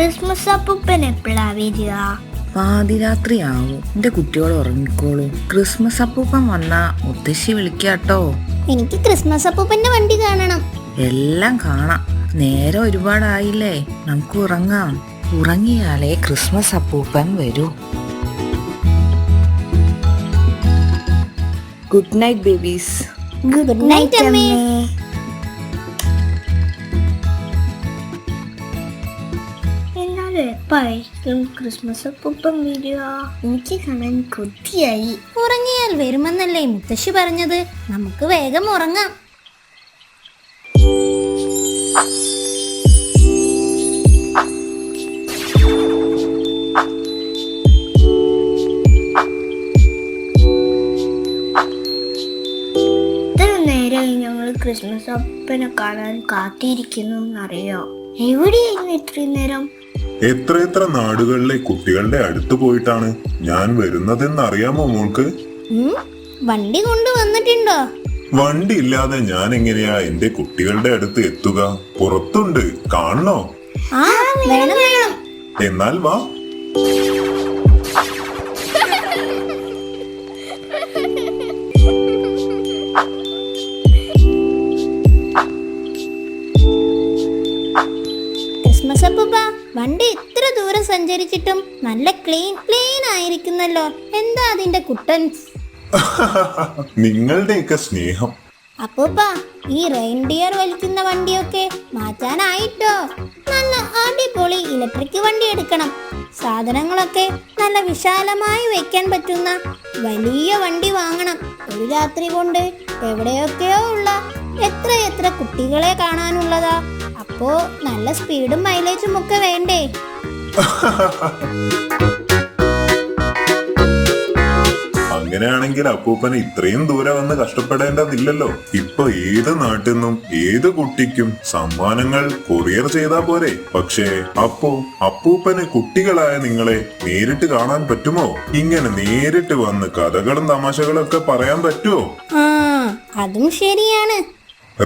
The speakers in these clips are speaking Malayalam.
ക്രിസ്മസ് അപ്പൂപ്പൻ എപ്പോഴാ വരിക? പാതിരാത്രിയാവും. എന്റെ കുട്ടികൾ ഉറങ്ങിക്കോളൂ. ക്രിസ്മസ് അപ്പൂപ്പൻ വന്നാ മുത്തശ്ശി വിളിക്കാട്ടോ. എനിക്ക് ക്രിസ്മസ് അപ്പൂപ്പന്റെ വണ്ടി കാണണം. എല്ലാം കാണാം. നേരം ഒരുപാടായില്ലേ, നമുക്ക് ഉറങ്ങാം. ഉറങ്ങിയാലേ ക്രിസ്മസ് അപ്പൂപ്പൻ വരൂ. Good night babies. Good night അമ്മേ. എന്നാലും എപ്പായിരിക്കും ക്രിസ്മസ് അപ്പൂപ്പൻ വരിക? എനിക്ക് കാണാൻ കൊതിയായി. ഉറങ്ങിയാൽ വരുമെന്നല്ലേ മുത്തശ്ശി പറഞ്ഞത്? നമുക്ക് വേഗം ഉറങ്ങാം. ക്രിസ്മസ് അപ്പനെ കാണാൻ കാത്തിരിക്കുന്നു എന്നറിയോ? എവിടെയായിരുന്നു ഇത്രയും നേരം? എത്ര നാടുകളിലെ കുട്ടികളുടെ അടുത്ത് പോയിട്ടാണ് ഞാൻ വരുന്നതെന്ന് അറിയാമോ മോൾക്ക്? വണ്ടി കൊണ്ടുവന്നിട്ടുണ്ടോ? വണ്ടി ഇല്ലാതെ ഞാൻ എങ്ങനെയാ എന്റെ കുട്ടികളുടെ അടുത്ത് എത്തുക? പുറത്തുണ്ട്, കാണണോ? വേണം. എന്നാൽ വാ. ക്രിസ്മസ് അപ്പൂപ്പ, വണ്ടി ഇത്ര ദൂരം സഞ്ചരിച്ചിട്ടും നല്ല ക്ലീൻ ആയിരിക്കുന്നല്ലോ. എന്താ അതിന്റെ കുട്ടൻസ്? നിങ്ങളുടെയൊക്കെ സ്നേഹം. അപ്പൂപ്പ, ഈ റെയിൻഡിയർ വലിക്കുന്ന വണ്ടിയൊക്കെ മാറ്റാനായിട്ടോ. നല്ല അടിപൊളി ഇലക്ട്രിക് വണ്ടി എടുക്കണം. സാധനങ്ങളൊക്കെ നല്ല വിശാലമായി വെക്കാൻ പറ്റുന്ന വലിയ വണ്ടി വാങ്ങണം. ഒരു രാത്രി കൊണ്ട് എവിടെയൊക്കെയോ ഉള്ള എത്ര കുട്ടികളെ കാണാനുള്ളതാ. അപ്പോ നല്ല സ്പീഡും മൈലേജും ഒക്കെ വേണ്ടേ? അങ്ങനെയാണെങ്കിൽ അപ്പൂപ്പന് ഇത്രയും ദൂരെ വന്ന് കഷ്ടപ്പെടേണ്ടതില്ലല്ലോ. ഇപ്പൊ ഏത് നാട്ടിൽ നിന്നും ഏത് കുട്ടിക്കും സമ്മാനങ്ങൾ കൊറിയർ ചെയ്താ പോരെ. പക്ഷേ അപ്പൂപ്പന് കുട്ടികളായ നിങ്ങളെ നേരിട്ട് കാണാൻ പറ്റുമോ? ഇങ്ങനെ നേരിട്ട് വന്ന് കഥകളും തമാശകളും ഒക്കെ പറയാൻ പറ്റുമോ? അതും ശരിയാണ്.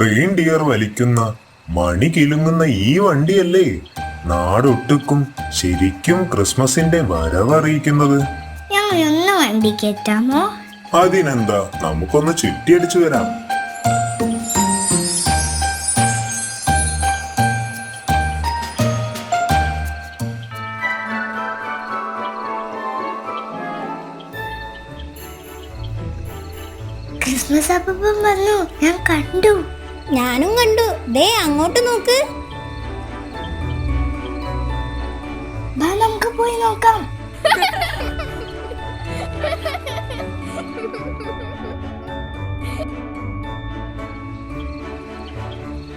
റെയിൻഡിയർ വലിക്കുന്ന മണി കിലുങ്ങുന്ന ഈ വണ്ടിയല്ലേ നാടൊട്ടുക്കും ശരിക്കും ക്രിസ്മസിന്റെ വരവറിയിക്കുന്നത്. ഞങ്ങളൊന്ന് വണ്ടി കയറ്റാമോ? അതിനെന്താ, നമുക്കൊന്ന് ചുറ്റിയടിച്ചു വരാം. ക്രിസ്മസ് അപ്പൂപ്പൻ വന്നു, ഞാൻ കണ്ടു. ഞാനും കണ്ടു. ദേ അങ്ങോട്ട് നോക്ക്. നമുക്ക് പോയി നോക്കാം.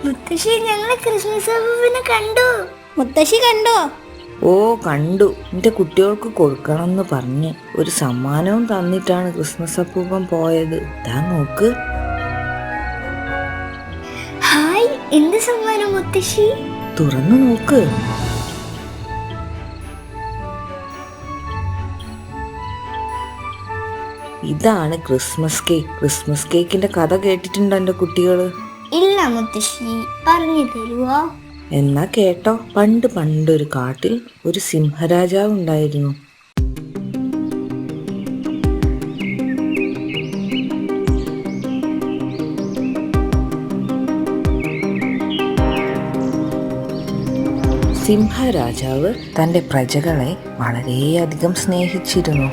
മുത്തശ്ശി, ഞങ്ങള് ക്രിസ്മസ് അപ്പൂപ്പനെ കണ്ടു. മുത്തശ്ശി കണ്ടോ? ഓ, കണ്ടു. എന്റെ കുട്ടികൾക്ക് കൊടുക്കണമെന്ന് പറഞ്ഞ് ഒരു സമ്മാനവും തന്നിട്ടാണ് ക്രിസ്മസ് അപ്പൂപ്പൻ പോയത്. ദാ നോക്ക്. ഹായ്, എന്ത് സമ്മാനം മുത്തശ്ശി? തുറന്നു നോക്ക്. ഇതാണ് ക്രിസ്മസ് കേക്ക്. ക്രിസ്മസ് കേക്കിന്റെ കഥ കേട്ടിട്ടുണ്ടോ എന്റെ കുട്ടികള്? ഇല്ല മുത്തശ്ശി, പറഞ്ഞു തരുവോ? എന്നാ കേട്ടോ. പണ്ടൊരു കാട്ടിൽ ഒരു സിംഹരാജാവ് ഉണ്ടായിരുന്നു. സിംഹരാജാവ് തന്റെ പ്രജകളെ വളരെയധികം സ്നേഹിച്ചിരുന്നു.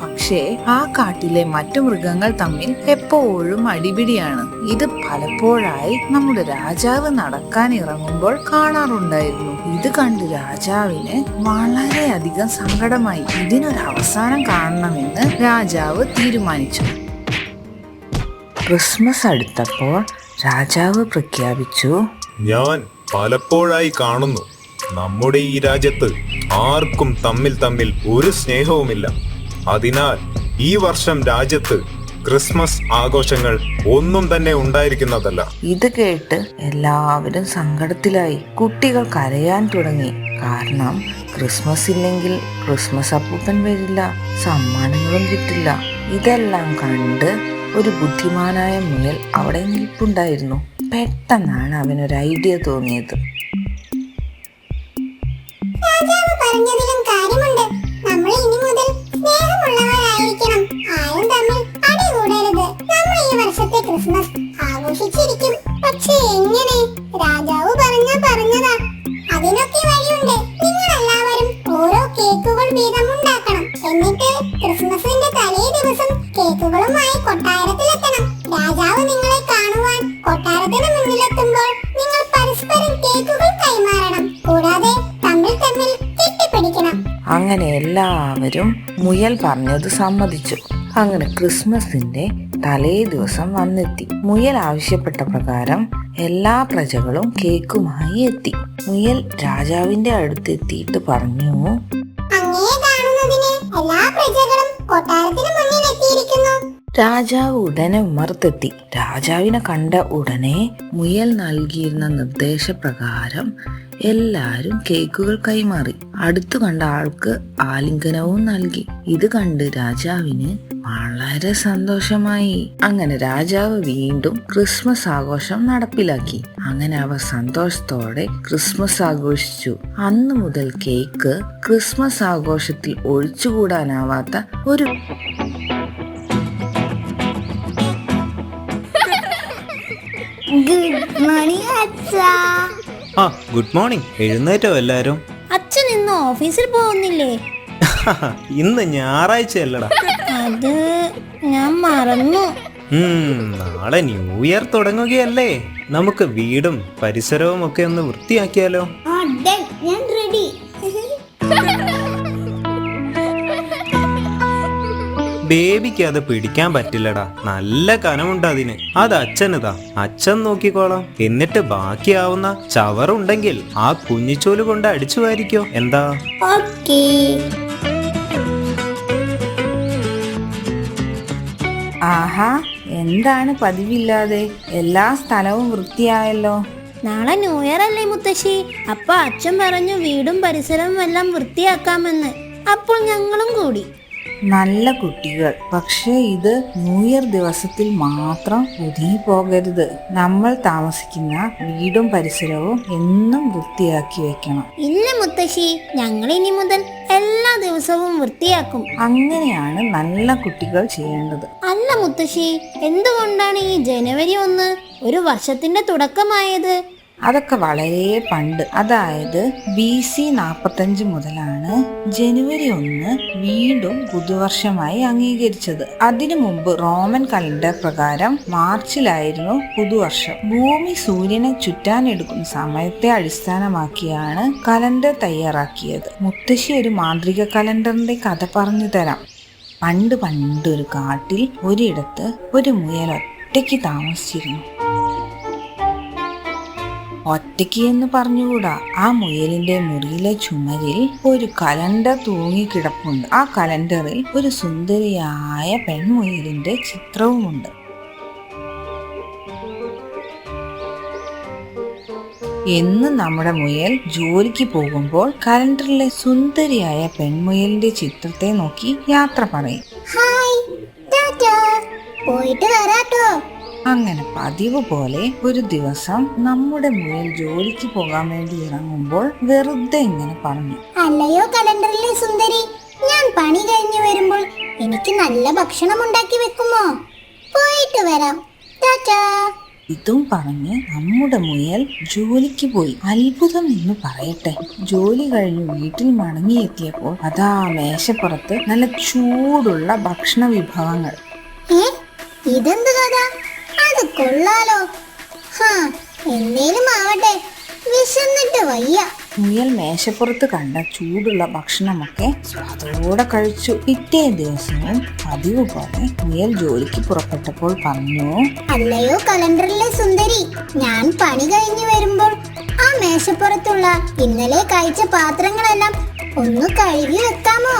പക്ഷേ ആ കാട്ടിലെ മറ്റു മൃഗങ്ങൾ തമ്മിൽ എപ്പോഴും അടിപിടിയാണ്. ഇത് പലപ്പോഴായി നമ്മുടെ രാജാവ് നടക്കാൻ ഇറങ്ങുമ്പോൾ കാണാറുണ്ടായിരുന്നു. ഇത് കണ്ട് രാജാവിന് വളരെയധികം സങ്കടമായി. ഇതിനൊരു അവസാനം കാണണമെന്ന് രാജാവ് തീരുമാനിച്ചു. ക്രിസ്മസ് അടുത്തപ്പോൾ രാജാവ് പ്രഖ്യാപിച്ചു, ഞാൻ പലപ്പോഴായി കാണുന്നു, നമ്മുടെ ഈ രാജ്യത്ത് ആർക്കും തമ്മിൽ ഒരു സ്നേഹവുമില്ല. അതിനാൽ ഈ വർഷം രാജ്യത്ത് ക്രിസ്മസ് ആഘോഷങ്ങൾ ഒന്നും തന്നെ ഉണ്ടായിരിക്കുന്നതല്ല. ഇത് കേട്ട് എല്ലാവരും സങ്കടത്തിലായി. കുട്ടികൾ കരയാൻ തുടങ്ങി. കാരണം ക്രിസ്മസ് ഇല്ലെങ്കിൽ ക്രിസ്മസ് അപ്പൂപ്പൻ വരില്ല, സമ്മാനങ്ങളും കിട്ടില്ല. ഇതെല്ലാം കണ്ട് ഒരു ബുദ്ധിമാനായ മുയൽ അവിടെ നിൽപ്പുണ്ടായിരുന്നു. പെട്ടെന്നാണ് അവനൊരു ഐഡിയ തോന്നിയത്. പറഞ്ഞതിലും കാര്യമുണ്ട്. നമ്മൾ ഇനി മുതൽ സ്നേഹമുള്ളവരായിരിക്കണം. ആരും തമ്മിൽ അടികൂടരുത്. നമ്മൾ ഈ വർഷത്തെ ക്രിസ്മസ് ആഘോഷിച്ചിരിക്കും. പക്ഷെ എങ്ങനെ? രാജാവ് പറഞ്ഞതാ. അതിനൊക്കെ വഴിയുണ്ട്. നിങ്ങൾ എല്ലാവരും ഓരോ കേക്കുകൾ വീതം ഉണ്ടാക്കണം. എന്നിട്ട് ക്രിസ്മസിന്റെ തലേ ദിവസം കേക്കുകളുമായി കൊട്ടാരത്തിലെത്തണം. രാജാവ് നിങ്ങളെ കാണുവാൻ കൊട്ടാരത്തിന് മുന്നിലെത്തുമ്പോൾ നിങ്ങൾ പരസ്പരം കേക്കുകൾ കൈമാറണം. കൂടാതെ തമ്മിൽ കെട്ടിപ്പിടിക്കണം. അങ്ങനെ എല്ലാവരും മുയൽ പറഞ്ഞത് സമ്മതിച്ചു. അങ്ങനെ ക്രിസ്മസിന്റെ തലേ ദിവസം വന്നെത്തി. മുയൽ ആവശ്യപ്പെട്ട പ്രകാരം എല്ലാ പ്രജകളും കേക്കുമായി എത്തി. മുയൽ രാജാവിന്റെ അടുത്തെത്തിയിട്ട് പറഞ്ഞു, അങ്ങയെ കാണുന്നതിന് എല്ലാ പ്രജകളും കൊട്ടാരത്തിന് മുന്നിൽ എത്തിയിരിക്കുന്നു. രാജാവ് ഉടനെ ഉമ്മറത്തെത്തി. രാജാവിനെ കണ്ട ഉടനെ മുയൽ നൽകിയിരുന്ന നിർദ്ദേശപ്രകാരം എല്ലാരും കേക്കുകൾ കൈമാറി. അടുത്തു കണ്ട ആൾക്ക് ആലിംഗനവും നൽകി. ഇത് കണ്ട് രാജാവിന് വളരെ സന്തോഷമായി. അങ്ങനെ രാജാവ് വീണ്ടും ക്രിസ്മസ് ആഘോഷം നടപ്പിലാക്കി. അങ്ങനെ അവർ സന്തോഷത്തോടെ ക്രിസ്മസ് ആഘോഷിച്ചു. അന്നു മുതൽ കേക്ക് ക്രിസ്മസ് ആഘോഷത്തിൽ ഒഴിച്ചുകൂടാനാവാത്ത ഒരു ഗുഡ് മോർണിംഗ് അച്ഛാ. ആ ഗുഡ് മോർണിംഗ്. എഴുന്നേറ്റോ എല്ലാരും? അച്ഛൻ ഇന്ന് ഓഫീസിൽ പോകുന്നില്ലേ? ഇന്ന് ഞായറാഴ്ചയല്ലടാ. അത് ഞാൻ മറന്നു. നാളെ ന്യൂ ഇയർ തുടങ്ങുകയല്ലേ. നമുക്ക് വീടും പരിസരവും ഒക്കെ ഒന്ന് വൃത്തിയാക്കിയാലോ? ഞാൻ റെഡി. ബേബിക്ക് അത് പിടിക്കാൻ പറ്റില്ലടാ. നല്ല കനമുണ്ട് അതിന്. അത് അച്ഛനിതാ, അച്ഛൻ നോക്കിക്കോളാം. എന്നിട്ട് ബാക്കിയാവുന്ന ചവറുണ്ടെങ്കിൽ ആ കുഞ്ഞിച്ചോല് കൊണ്ട് അടിച്ചു വാരിക്കോ. എന്താ? ഓക്കേ. ആഹാ, എന്താണ് പതിവില്ലാതെ എല്ലാ സ്ഥലവും വൃത്തിയായല്ലോ. നാളെ ന്യൂ ഇയർ അല്ലേ മുത്തശ്ശി? അപ്പൊ അച്ഛൻ പറഞ്ഞു വീടും പരിസരവും എല്ലാം വൃത്തിയാക്കാമെന്ന്. അപ്പോൾ ഞങ്ങളും കൂടി. നല്ല കുട്ടികൾ. പക്ഷേ ഇത് ന്യൂ ഇയർ ദിവസത്തിൽ മാത്രം ഒതുങ്ങി പോകരുത്. നമ്മൾ താമസിക്കുന്ന വീടും പരിസരവും എന്നും വൃത്തിയാക്കി വെക്കണം. ഇല്ല മുത്തശ്ശി, ഞങ്ങൾ ഇനി മുതൽ എല്ലാ ദിവസവും വൃത്തിയാക്കും. അങ്ങനെയാണ് നല്ല കുട്ടികൾ ചെയ്യേണ്ടത്. അല്ല മുത്തശ്ശി, എന്തുകൊണ്ടാണ് ഈ ജനുവരി 1 ഒരു വർഷത്തിന്റെ തുടക്കമായത്? അതൊക്കെ വളരെ പണ്ട്, അതായത് BC 45 മുതലാണ് ജനുവരി 1 വീണ്ടും പുതുവർഷമായി അംഗീകരിച്ചത്. അതിനു മുമ്പ് റോമൻ കലണ്ടർ പ്രകാരം മാർച്ചിലായിരുന്നു പുതുവർഷം. ഭൂമി സൂര്യനെ ചുറ്റാനെടുക്കുന്ന സമയത്തെ അടിസ്ഥാനമാക്കിയാണ് കലണ്ടർ തയ്യാറാക്കിയത്. മുത്തശ്ശി ഒരു മാന്ത്രിക കലണ്ടറിന്റെ കഥ പറഞ്ഞു തരാം. പണ്ടൊരു കാട്ടിൽ ഒരിടത്ത് ഒരു മുയൽ ഒറ്റയ്ക്ക് താമസിച്ചിരുന്നു. ഒറ്റയ്ക്ക് എന്ന് പറഞ്ഞുകൂടാ, ആ മുയലിന്റെ മുറിയിലെ ചുമരിൽ ഒരു കലണ്ടർ തൂങ്ങിക്കിടപ്പുണ്ട്. ആ കലണ്ടറിൽ ഒരു സുന്ദരിയായ പെൺമുയലിന്റെ ചിത്രവുമുണ്ട്. എന്ന് നമ്മുടെ മുയൽ ജോലിക്ക് പോകുമ്പോൾ കലണ്ടറിലെ സുന്ദരിയായ പെൺമുയലിന്റെ ചിത്രത്തെ നോക്കി യാത്ര പറയും. ഹായ്, ടാറ്റാ, പോയിട്ട് വരാട്ടോ. അങ്ങനെ പതിവ് പോലെ ഒരു ദിവസം നമ്മുടെ മുയൽ ജോലിക്ക് പോകാൻ വേണ്ടി ഇറങ്ങുമ്പോൾ വെറുതെ ഇങ്ങനെ പറഞ്ഞു, അല്ലയോ കലണ്ടറിലെ സുന്ദരി, ഞാൻ പണി കഴിഞ്ഞു വരുമ്പോൾ എനിക്ക് നല്ല ഭക്ഷണം ഉണ്ടാക്കി വെക്കുമോ? പോയിട്ട് വരാം, ടാറ്റാ. ഇതും പറഞ്ഞ് നമ്മുടെ മുയൽ ജോലിക്ക് പോയി. അത്ഭുതം എന്ന് പറയട്ടെ, ജോലി കഴിഞ്ഞ് വീട്ടിൽ മടങ്ങിയെത്തിയപ്പോൾ അതാ മേശപ്പുറത്ത് നല്ല ചൂടുള്ള ഭക്ഷണ വിഭവങ്ങൾ. ഇതെന്ത് കഥ? അത് കൊള്ളാലോ. എന്തേലും ആവട്ടെ, വിശന്നിട്ട് വയ്യ. മുയൽ മേശപ്പുറത്ത് കണ്ട ചൂടുള്ള ഭക്ഷണമൊക്കെ സ്വാദോടെ കഴിച്ചു. പിറ്റേ ദിവസവും പതിവ് പോലെ മുയൽ ജോലിക്ക് പുറപ്പെട്ടപ്പോൾ പറഞ്ഞു, അല്ലയോ കലണ്ടറിലെ സുന്ദരി, ഞാൻ പണി കഴിഞ്ഞു വരുമ്പോൾ ആ മേശപ്പുറത്തുള്ള ഇന്നലെ കഴിച്ച പാത്രങ്ങളെല്ലാം ഒന്ന് കഴുകി വെക്കാമോ?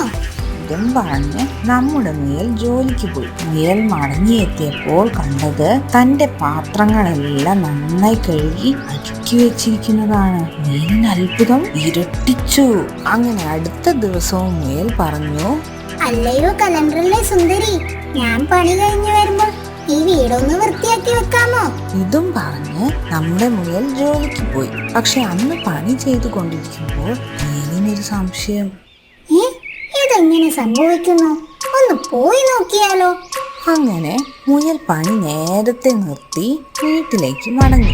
ഇതും പറഞ്ഞ് നമ്മുടെ മുയൽ ജോലിക്ക് പോയി. മുയൽ മടങ്ങിയെത്തിയപ്പോൾ കണ്ടത് തന്റെ പാത്രങ്ങളെല്ലാം നന്നായി കഴുകി അടുക്കി വെച്ചിരിക്കുന്നതാണ്. മുയലിന് അത്ഭുതം ഇരട്ടിച്ചു. അങ്ങനെ അടുത്ത ദിവസവും മുയൽ പറഞ്ഞു, അല്ലയോ കലണ്ടറിലെ സുന്ദരി, ഞാൻ പണി കഴിഞ്ഞു വരുമ്പോൾ ഈ വീടൊന്ന് വൃത്തിയാക്കി വെക്കാമോ? ഇതും പറഞ്ഞ് നമ്മുടെ മുയൽ ജോലിക്ക് പോയി. പക്ഷെ അന്ന് പണി ചെയ്തു കൊണ്ടിരിക്കുമ്പോൾ മുയലിനൊരു ഒരു സംശയം. ഇതെങ്ങനെ സംഭവിക്കുന്നു? ഒന്ന് പോയി നോക്കിയാലോ? അങ്ങനെ മുയൽ പണി നേരത്തെ നിർത്തി വീട്ടിലേക്ക് മടങ്ങി.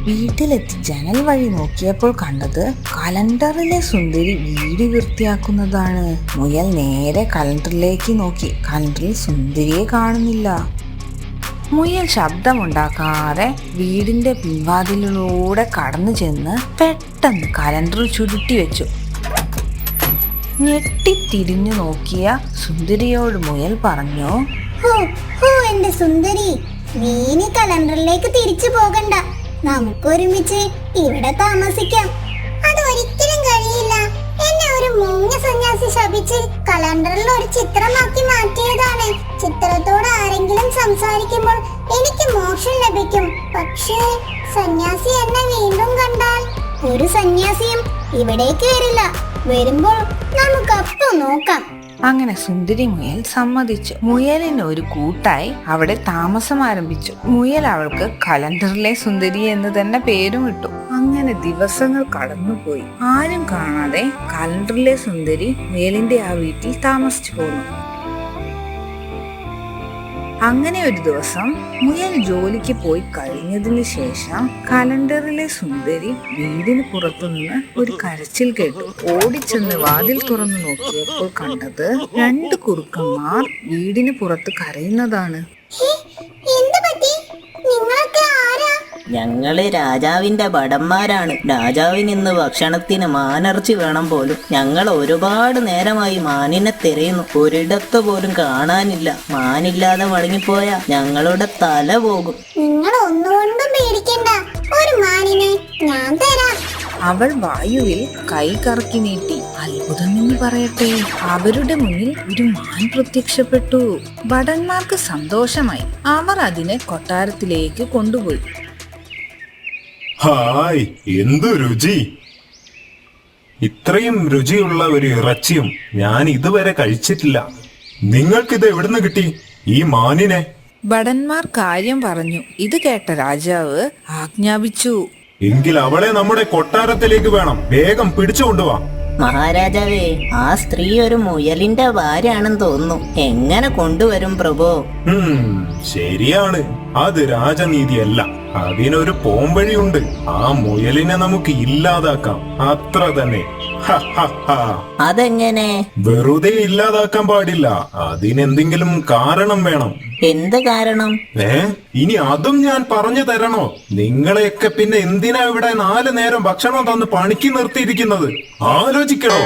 വീട്ടിലെത്തി ജനൽ വഴി നോക്കിയപ്പോൾ കണ്ടത് കലണ്ടറിലെ സുന്ദരി വീട് വൃത്തിയാക്കുന്നതാണ്. മുയൽ നേരെ കലണ്ടറിലേക്ക് നോക്കി. കലണ്ടറിൽ സുന്ദരിയെ കാണുന്നില്ല. മുയൽ ശബ്ദമുണ്ടാക്കാതെ വീടിന്റെ പിൻവാതിലിലൂടെ കടന്നു ചെന്ന് പെട്ടെന്ന് കലണ്ടർ ചുരുട്ടി വെച്ചു. ഞെട്ടിത്തിരിഞ്ഞു നോക്കിയ സുന്ദരിയോട് മുയൽ പറഞ്ഞു, എന്റെ സുന്ദരി, നീ ഇനി കലണ്ടറിലേക്ക് തിരിച്ചു പോകണ്ട. നമുക്കൊരുമിച്ച് ഇവിടെ താമസിക്കാം. അതൊരിക്കലും കഴിയില്ല. എന്നെ ഒരു മൂങ്ങ സന്യാസി ശപിച്ച് കലണ്ടറിൽ ഒരു ചിത്രമാക്കി മാറ്റിയതാണ്. ചിത്രത്തോട് ആരെങ്കിലും സംസാരിക്കുമ്പോൾ എനിക്ക് മോക്ഷം ലഭിക്കും. പക്ഷേ സന്യാസി എന്നെ വീണ്ടും കണ്ടാൽ? ഒരു സന്യാസിയും ഇവിടേക്ക് വരില്ല. വരുമ്പോൾ നമുക്കപ്പോ നോക്കാം. അങ്ങനെ സുന്ദരി മുയൽ സമ്മതിച്ചു. മുയലിന് ഒരു കൂട്ടായി അവിടെ താമസം ആരംഭിച്ചു. മുയൽ അവൾക്ക് കലണ്ടറിലെ സുന്ദരി എന്ന് തന്നെ പേരും ഇട്ടു. അങ്ങനെ ദിവസങ്ങൾ കടന്നുപോയി. ആരും കാണാതെ കലണ്ടറിലെ സുന്ദരി മുയലിന്റെ ആ വീട്ടിൽ താമസിച്ചു പോന്നു. അങ്ങനെ ഒരു ദിവസം മുയൽ ജോലിക്ക് പോയി കഴിഞ്ഞതിന് ശേഷം കലണ്ടറിലെ സുന്ദരി വീടിന് പുറത്തുനിന്ന് ഒരു കരച്ചിൽ കേട്ടു. ഓടിച്ചെന്ന് വാതിൽ തുറന്നു നോക്കിയപ്പോൾ കണ്ടത് 2 കുറുക്കന്മാർ വീടിന് പുറത്ത് കരയുന്നതാണ്. ഞങ്ങള് രാജാവിന്റെ ഭടന്മാരാണ്. രാജാവിന് ഇന്ന് ഭക്ഷണത്തിന് മാനിറച്ചി വേണം പോലും. ഞങ്ങൾ ഒരുപാട് നേരമായി മാനിനെ തിരയുന്നു. ഒരിടത്ത് പോലും കാണാനില്ല. മാനില്ലാതെ മടങ്ങിപ്പോയ ഞങ്ങളുടെ തല പോകും. നിങ്ങൾ ഒന്നുകൊണ്ടും പേടിക്കണ്ട. ഒരു മാനിനെ ഞാൻ തരാം. അവൾ വായുവിൽ കൈ കറക്കി നീട്ടി. അത്ഭുതമെന്ന് പറയട്ടെ, അവരുടെ മുന്നിൽ ഒരു മാൻ പ്രത്യക്ഷപ്പെട്ടു. ഭടന്മാർക്ക് സന്തോഷമായി. അവർ അതിനെ കൊട്ടാരത്തിലേക്ക് കൊണ്ടുപോയി. ഹായ്, എന്തു രുചി! ഇത്രയും രുചിയുള്ള ഒരു ഇറച്ചിയും ഞാൻ ഇതുവരെ കഴിച്ചിട്ടില്ല. നിങ്ങൾക്കിത് എവിടുന്ന് കിട്ടി, ഈ മാനിനെ? ഭടന്മാർ കാര്യം പറഞ്ഞു. ഇത് കേട്ട രാജാവ് ആജ്ഞാപിച്ചു, എങ്കിൽ അവളെ നമ്മുടെ കൊട്ടാരത്തിലേക്ക് വേണം. വേഗം പിടിച്ചുകൊണ്ടുവാ. മഹാരാജാവേ, ആ സ്ത്രീ ഒരു മുയലിന്റെ ഭാര്യയാണെന്ന് തോന്നുന്നു. എങ്ങനെ കൊണ്ടുവരും പ്രഭു? ശരിയാണ്, അത് രാജനീതിയല്ല. അതിനൊരു പോംവഴിയുണ്ട്. ആ മുയലിനെ നമുക്ക് ഇല്ലാതാക്കാം, അത്ര തന്നെ. അതെങ്ങനെ? വെറുതെ ഇല്ലാതാക്കാൻ പാടില്ല. അതിനെന്തെങ്കിലും കാരണം വേണം. എന്ത് കാരണം? ഇനി അതും ഞാൻ പറഞ്ഞു തരണോ? നിങ്ങളെയൊക്കെ പിന്നെ എന്തിനാ ഇവിടെ 4 നേരം ഭക്ഷണം തന്ന് പണിക്ക് നിർത്തിയിരിക്കുന്നത്? ആലോചിക്കണോ?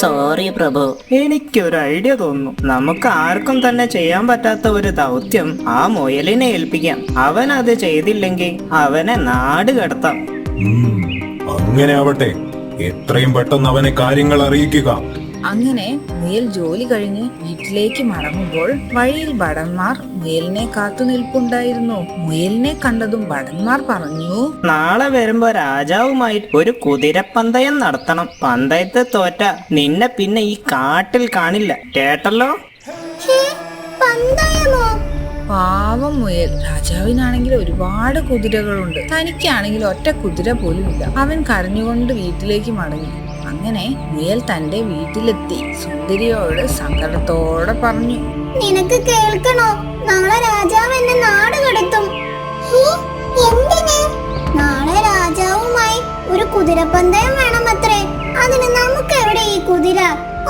സോറി പ്രഭു, എനിക്കൊരു ഐഡിയ തോന്നുന്നു. നമുക്ക് ആർക്കും തന്നെ ചെയ്യാൻ പറ്റാത്ത ഒരു ദൗത്യം ആ മുയലിനെ ഏൽപ്പിക്കാം. അവൻ അത് ചെയ്തില്ലെങ്കിൽ അവനെ നാട് കടത്താം. അങ്ങനെ ആവട്ടെ. എത്രയും പെട്ടെന്ന് അവനെ കാര്യങ്ങൾ അറിയിക്കുക. അങ്ങനെ മുയൽ ജോലി കഴിഞ്ഞ് വീട്ടിലേക്ക് മടങ്ങുമ്പോൾ വഴിയിൽ ഭടന്മാർ മുയലിനെ കാത്തു നിൽപ്പുണ്ടായിരുന്നു. മുയലിനെ കണ്ടതും ഭടന്മാർ പറഞ്ഞു, നാളെ വരുമ്പോ രാജാവുമായി ഒരു കുതിരപ്പന്തയം നടത്തണം. പന്തയത്ത് തോറ്റ നിന്നെ പിന്നെ ഈ കാട്ടിൽ കാണില്ല. കേട്ടല്ലോ? പന്തയമോ? പാവം മുയൽ. രാജാവിനാണെങ്കിൽ ഒരുപാട് കുതിരകളുണ്ട്, തനിക്കാണെങ്കിൽ ഒറ്റ കുതിര പോലും ഇല്ല. അവൻ കരഞ്ഞുകൊണ്ട് വീട്ടിലേക്ക് മടങ്ങി. അങ്ങനെ മുയൽ തന്റെ വീട്ടിലെത്തി സുന്ദരിയോട് സങ്കടത്തോടെ പറഞ്ഞു, നിനക്ക് കേൾക്കണോ? നാളെ രാജാവ് എന്നെ നാട് കടത്തും. എന്തിന്? നാളെ രാജാവുമായി ഒരു കുതിരപ്പന്തയം വേണമത്രേ. അതിന് നമുക്ക് എവിടെ ഈ കുതിര?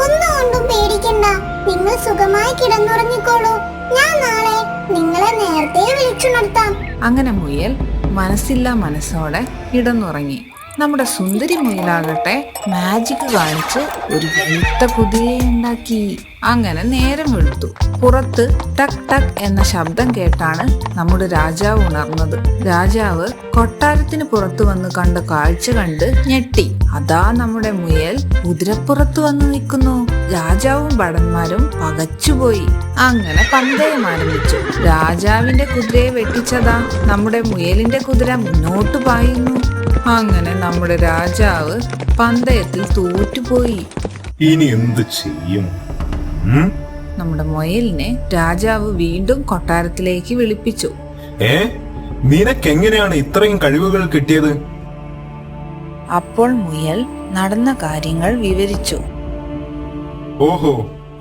ഒന്നുകൊണ്ടും പേടിക്കണ്ട. നിങ്ങൾ സുഖമായി കിടന്നുറങ്ങിക്കോളൂ. ഞാൻ നാളെ നിങ്ങളെ നേരത്തെ വിളിച്ചുണർത്താം. അങ്ങനെ മുയൽ മനസ്സില്ലാ മനസ്സോടെ കിടന്നുറങ്ങി. നമ്മുടെ സുന്ദരി മുയലാകട്ടെ മാജിക് കാണിച്ച് ഒരു വെളുത്ത കുതിരയെ ഉണ്ടാക്കി. അങ്ങനെ നേരം വെളുത്തു. പുറത്ത് ടക് ടക് എന്ന ശബ്ദം കേട്ടാണ് നമ്മുടെ രാജാവ് ഉണർന്നത്. രാജാവ് കൊട്ടാരത്തിന് പുറത്തു വന്ന് കണ്ട കാഴ്ച കണ്ട് ഞെട്ടി. അതാ നമ്മുടെ മുയൽ കുതിരപ്പുറത്ത് വന്ന് നിൽക്കുന്നു. രാജാവും ഭടന്മാരും പകച്ചുപോയി. അങ്ങനെ പന്തയം ആരംഭിച്ചു. രാജാവിന്റെ കുതിരയെ വെട്ടിച്ചതാ നമ്മുടെ മുയലിന്റെ കുതിര മുന്നോട്ട് പായുന്നു. അങ്ങനെ നമ്മുടെ രാജാവ് പന്തയത്തിൽ തോറ്റുപോയി. ഇനി എന്ത് ചെയ്യും? നമ്മുടെ മുയലിനെ രാജാവ് വീണ്ടും കൊട്ടാരത്തിലേക്ക് വിളിപ്പിച്ചു. നിനക്കെങ്ങനെയാണ് ഇത്രയും കഴിവുകൾ കിട്ടിയത്? അപ്പോൾ മുയൽ നടന്ന കാര്യങ്ങൾ വിവരിച്ചു. ഓഹോ,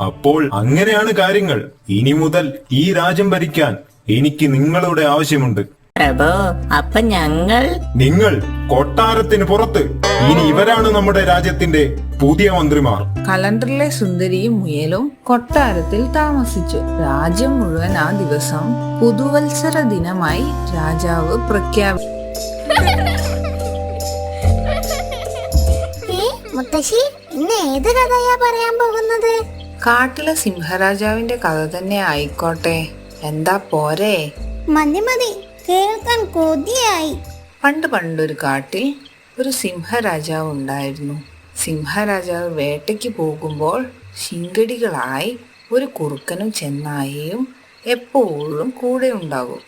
അപ്പോൾ അങ്ങനെയാണ് കാര്യങ്ങൾ. ഇനി മുതൽ ഈ രാജ്യം ഭരിക്കാൻ എനിക്ക് നിങ്ങളുടെ ആവശ്യമുണ്ട്. പ്രഭു, അപ്പൊ ഞങ്ങൾ നിങ്ങൾ കൊട്ടാരത്തിന് പുറത്ത്. ഇനി ഇവരാണ് നമ്മുടെ രാജ്യത്തിന്റെ പുതിയ മന്ത്രിമാർ. കലണ്ടറിലെ സുന്ദരിയും മുയലും കൊട്ടാരത്തിൽ താമസിച്ചു. രാജ്യം മുഴുവൻ ആ ദിവസം പുതുവത്സര ദിനമായി രാജാവ് പ്രഖ്യാപിച്ചു. മുത്തശ്ശി, ഇന്ന് ഏത് കഥയാ പറയാൻ പോകുന്നത്? കാട്ടിലെ സിംഹരാജാവിന്റെ കഥ തന്നെ ആയിക്കോട്ടെ, എന്താ പോരെ? മതി മതി, കേൾക്കാൻ കൊതിയായി. പണ്ടൊരു കാട്ടിൽ ഒരു സിംഹരാജാവ് ഉണ്ടായിരുന്നു. സിംഹരാജാവ് വേട്ടയ്ക്ക് പോകുമ്പോൾ ശിങ്കടികളായി ഒരു കുറുക്കനും ചെന്നായയും എപ്പോഴും കൂടെ ഉണ്ടാകും.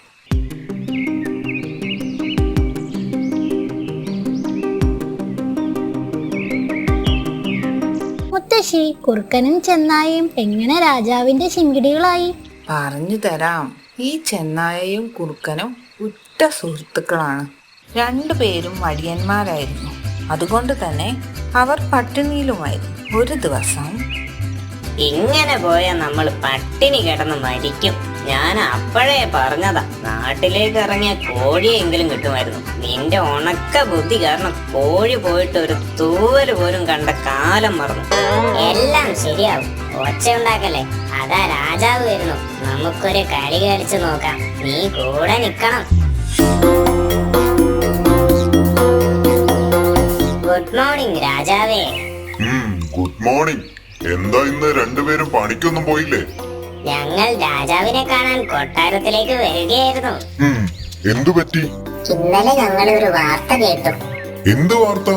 മുത്തശ്ശി, കുറുക്കനും ചെന്നായും എങ്ങനെ രാജാവിന്റെ ശിങ്കിടികളായി? പറഞ്ഞു തരാം. ഈ ചെന്നായയും കുറുക്കനും ഉറ്റ സുഹൃത്തുക്കളാണ്. രണ്ടുപേരും മടിയന്മാരായിരുന്നു. അതുകൊണ്ട് തന്നെ അവർ പട്ടിണിയിലുമായിരുന്നു. ഒരു ദിവസം, ഇങ്ങനെ പോയാൽ നമ്മൾ പട്ടിണി കിടന്ന് മരിക്കും. ഞാൻ അപ്പോഴേ പറഞ്ഞതാ, നാട്ടിലേക്ക് ഇറങ്ങിയ കോഴിയെങ്കിലും കിട്ടുമായിരുന്നു. നിന്റെ ഉണക്ക ബുദ്ധി കാരണം കോഴി പോയിട്ട് ഒരു തൂവല് പോലും കണ്ട കാലം മറന്നു. എല്ലാം ശരിയാവും, ഒച്ച ഉണ്ടാക്കല്ലേ. അതാ രാജാവ് വരുന്നു. നമുക്കൊരു കളി കളിച്ചു നോക്കാം. നീ കൂടെ നിക്കണം. ഗുഡ് മോർണിംഗ് രാജാവേ. Good morning. എന്താ ഇന്ന് രണ്ടുപേരും പണിക്കൊന്നും പോയില്ലേ? ഞങ്ങൾ രാജാവിനെ കാണാൻ കൊട്ടാരത്തിലേക്ക് വരികയായിരുന്നു. എന്തു പറ്റി? ഇന്നലെ ഞങ്ങൾ ഒരു വാർത്ത കേട്ടു. എന്ത് വാർത്ത?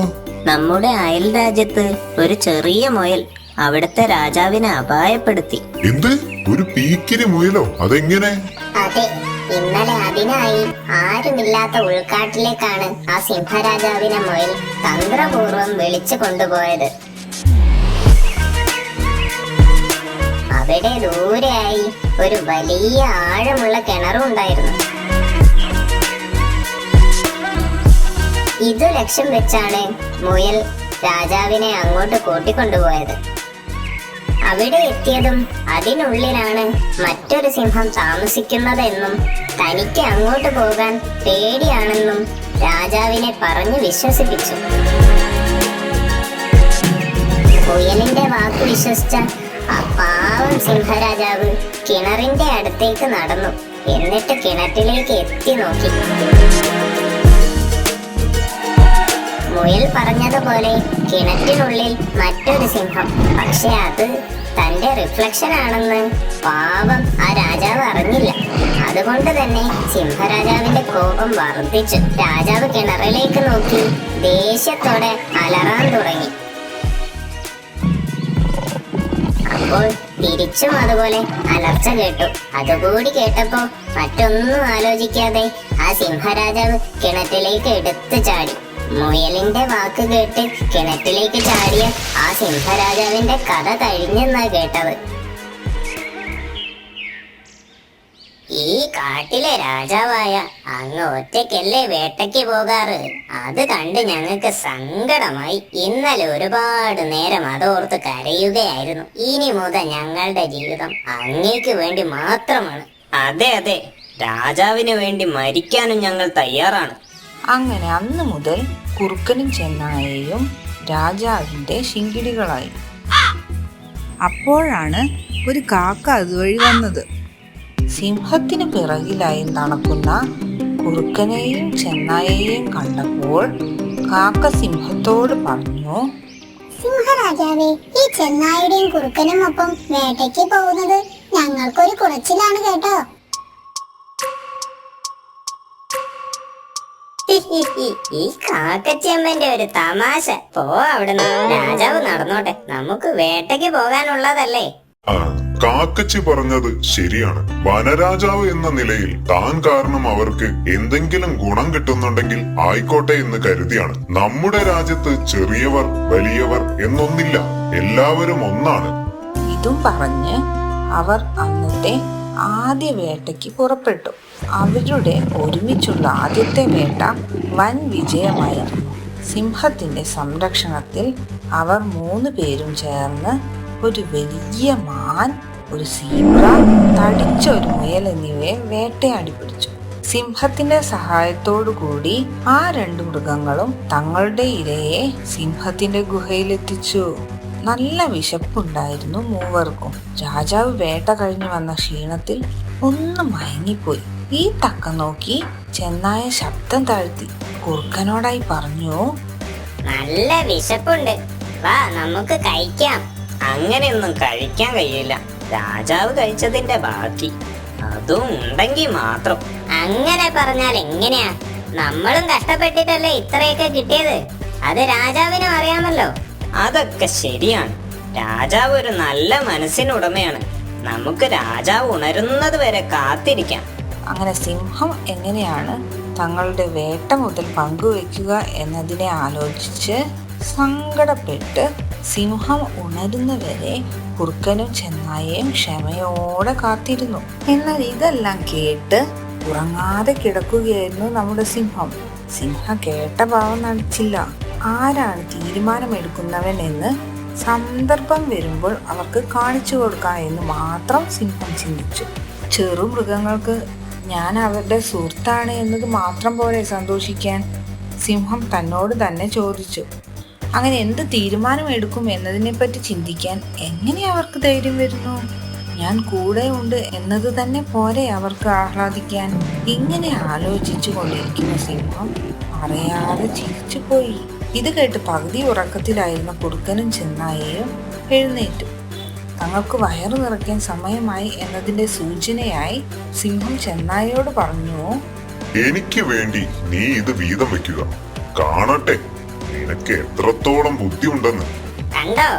നമ്മുടെ അയൽ രാജ്യത്ത് ഒരു ചെറിയ മുയൽ അവിടുത്തെ രാജാവിനെ അപായപ്പെടുത്തി. എന്ത്? ഒരു പീക്കിരി മുയലോ? അതെങ്ങനെ? അതെ, ഇന്നലെ അതിനായി ആരുമില്ലാത്ത ഉൾക്കാട്ടിലേക്കാണ് ആ സിംഹരാജാവിനെ മുയൽ തന്ത്രപൂർവം വിളിച്ചു കൊണ്ടുപോയത്. അവിടെ ദൂരെയായി ഒരു വലിയ ആഴമുള്ള കിണറും ഉണ്ടായിരുന്നു. ഇത് ലക്ഷ്യം വെച്ചാണ് മുയൽ രാജാവിനെ അങ്ങോട്ട് കൂട്ടിക്കൊണ്ടുപോയത്. അവിടെ എത്തിയതും അതിനുള്ളിലാണ് മറ്റൊരു സിംഹം താമസിക്കുന്നതെന്നും തനിക്ക് അങ്ങോട്ട് പോകാൻ പേടിയാണെന്നും രാജാവിനെ പറഞ്ഞു വിശ്വസിപ്പിച്ചു. മുയലിന്റെ വാക്ക് വിശ്വസിച്ച ആ പാവം സിംഹരാജാവ് കിണറിന്റെ അടുത്തേക്ക് നടന്നു. എന്നിട്ട് കിണറ്റിലേക്ക് എത്തി നോക്കി. മുയൽ പറഞ്ഞതുപോലെ കിണറ്റിനുള്ളിൽ മറ്റൊരു സിംഹം. പക്ഷെ അത് തന്റെ റിഫ്ലക്ഷൻ ആണെന്ന് പാവം ആ രാജാവ് അറിഞ്ഞില്ല. അതുകൊണ്ട് തന്നെ സിംഹരാജാവിന്റെ കോപം വർദ്ധിച്ചു. രാജാവ് കിണറിലേക്ക് നോക്കി ദേഷ്യത്തോടെ അലറാൻ തുടങ്ങി. അപ്പോൾ തിരിച്ചും അതുപോലെ അലർച്ച കേട്ടു. അതുകൂടി കേട്ടപ്പോ മറ്റൊന്നും ആലോചിക്കാതെ ആ സിംഹരാജാവ് കിണറ്റിലേക്ക് എടുത്തു ചാടി. മുയലിന്റെ വാക്ക് കേട്ട് കിണറ്റിലേക്ക് ചാടിയ ആ സിംഹരാജാവിന്റെ കഥ കഴിഞ്ഞെന്നാ കേട്ടത്. ഈ കാട്ടിലെ രാജാവായ അങ്ങ് ഒറ്റയ്ക്കല്ലേ വേട്ടയ്ക്ക് പോകാറ്? അത് കണ്ട് ഞങ്ങൾക്ക് സങ്കടമായി. ഇന്നലെ ഒരുപാട് നേരം അതോർത്ത് കരയുകയായിരുന്നു. ഇനി മുതൽ ഞങ്ങളുടെ ജീവിതം അങ്ങേക്ക് വേണ്ടി മാത്രമാണ്. അതെ അതെ, രാജാവിന് വേണ്ടി മരിക്കാനും ഞങ്ങൾ തയ്യാറാണ്. അങ്ങനെ അന്ന് മുതൽ കുറുക്കനും ചെന്നായയും രാജാവിന്റെ ശിങ്കിടികളായി. അപ്പോഴാണ് ഒരു കാക്ക അതുവഴി വന്നത്. സിംഹത്തിന് പിറകിലായി നടക്കുന്ന കുറുക്കനെയും ചെന്നായയെയും കണ്ടപ്പോൾ കാക്ക സിംഹത്തോട് പറഞ്ഞു, സിംഹരാജാവേ, ഈ ചെന്നായുടെയും കുറുക്കനും ഒപ്പം വേട്ടയ്ക്ക് പോകുന്നത് ഞങ്ങൾക്കൊരു കുറച്ചിലാണ് കേട്ടോ. ഈ കാക്കച്ചമ്മന്റെ ഒരു തമാശ. പോ അവിടുന്ന്. രാജാവ് നടന്നോട്ടെ, നമുക്ക് വേട്ടയ്ക്ക് പോകാനുള്ളതല്ലേ. കാക്കച്ചി പറഞ്ഞത് ശരിയാണ്. വനരാജാവ് എന്ന നിലയിൽ താൻ കാരണം അവർക്ക് എന്തെങ്കിലും ഗുണം കിട്ടുന്നുണ്ടെങ്കിൽ ആയിക്കോട്ടെ എന്ന് കരുതിയാണ്. നമ്മുടെ രാജ്യത്ത് ചെറിയവർ വലിയവർ എന്നൊന്നില്ല, എല്ലാവരും ഒന്നാണ്. ഇതും പറഞ്ഞ് അവർ അന്നത്തെ ആദ്യ വേട്ടയ്ക്ക് പുറപ്പെട്ടു. അവരുടെ ഒരുമിച്ചുള്ള ആദ്യത്തെ വേട്ട വൻ വിജയമായിരുന്നു. സിംഹത്തിന്റെ സംരക്ഷണത്തിൽ അവർ 3 പേരും ചേർന്ന് ഒരു വലിയ മാൻ, ഒരു സീബ്ര, തടിച്ച ഒരു മുയൽ എന്നിവയെ വേട്ടയാടി പിടിച്ചു. സിംഹത്തിന്റെ സഹായത്തോടു കൂടി ആ 2 മൃഗങ്ങളും തങ്ങളുടെ ഇരയെ സിംഹത്തിന്റെ ഗുഹയിലെത്തിച്ചു. നല്ല വിശപ്പുണ്ടായിരുന്നു മൂവർക്കും. രാജാവ് വേട്ട കഴിഞ്ഞു വന്ന ക്ഷീണത്തിൽ ഒന്ന് മയങ്ങിപ്പോയി. ഈ തക്കം നോക്കി ചെന്നായ ശബ്ദം താഴ്ത്തി കുറുക്കനോടായി പറഞ്ഞു, നല്ല വിശപ്പുണ്ട്, വാ നമുക്ക് കഴിക്കാം. അങ്ങനെയൊന്നും കഴിക്കാൻ കഴിയില്ല. രാജാവ് കഴിച്ചതിന്റെ ബാക്കി, അതും ഉണ്ടെങ്കിൽ മാത്രം. അങ്ങനെ പറഞ്ഞാൽ എങ്ങനെയാ? നമ്മളും കഷ്ടപ്പെട്ടിട്ടല്ലേ ഇത്രയൊക്കെ കിട്ടിയത്. അത് രാജാവിനും അറിയാമല്ലോ. അതൊക്കെ ശരിയാണ്. രാജാവ് ഒരു നല്ല മനസ്സിനുടമയാണ്. നമുക്ക് രാജാവ് ഉണരുന്നത് വരെ കാത്തിരിക്കാം. അങ്ങനെ സിംഹം എങ്ങനെയാണ് തങ്ങളുടെ വേട്ട മുതൽ പങ്കുവെക്കുക എന്നതിനെ ആലോചിച്ച് സങ്കടപ്പെട്ട് സിംഹം ഉണരുന്നവരെ കുറുക്കനും ചെന്നായയും ക്ഷമയോടെ കാത്തിരുന്നു. എന്നാൽ ഇതെല്ലാം കേട്ട് ഉറങ്ങാതെ കിടക്കുകയായിരുന്നു നമ്മുടെ സിംഹം. സിംഹം കേട്ട ഭാവം നടിച്ചില്ല. ആരാണ് തീരുമാനമെടുക്കുന്നവൻ എന്ന് സന്ദർഭം വരുമ്പോൾ അവർക്ക് കാണിച്ചു കൊടുക്കാം എന്ന് മാത്രം സിംഹം ചിന്തിച്ചു. ചെറു മൃഗങ്ങൾക്ക് ഞാൻ അവരുടെ സുഹൃത്താണ് എന്നത് മാത്രം പോലെ സന്തോഷിക്കാൻ? സിംഹം തന്നോട് തന്നെ ചോദിച്ചു. അങ്ങനെ എന്ത് തീരുമാനമെടുക്കും എന്നതിനെപ്പറ്റി ചിന്തിക്കാൻ എങ്ങനെ അവർക്ക് ധൈര്യം വരുന്നു? ഞാൻ കൂടെ ഉണ്ട് എന്നത് തന്നെ പോരെ അവർക്ക് ആഹ്ലാദിക്കാൻ? ഇങ്ങനെ ആലോചിച്ചു കൊണ്ടിരിക്കുന്ന സിംഹം അറിയാതെ ചിരിച്ചു പോയി. ഇത് കേട്ട് പകുതി ഉറക്കത്തിലായിരുന്ന കുറുക്കനും ചെന്നായയും എഴുന്നേറ്റു. തങ്ങൾക്ക് വയറു നിറയ്ക്കാൻ സമയമായി എന്നതിന്റെ സൂചനയായി സിംഹം ചെന്നായയോട് പറഞ്ഞു, എനിക്ക് വേണ്ടി നീ ഇത് വീതം വെക്കുക. കാണട്ടെ നിനക്ക് എത്രത്തോളം ബുദ്ധി ഉണ്ടെന്ന്. കണ്ടോ,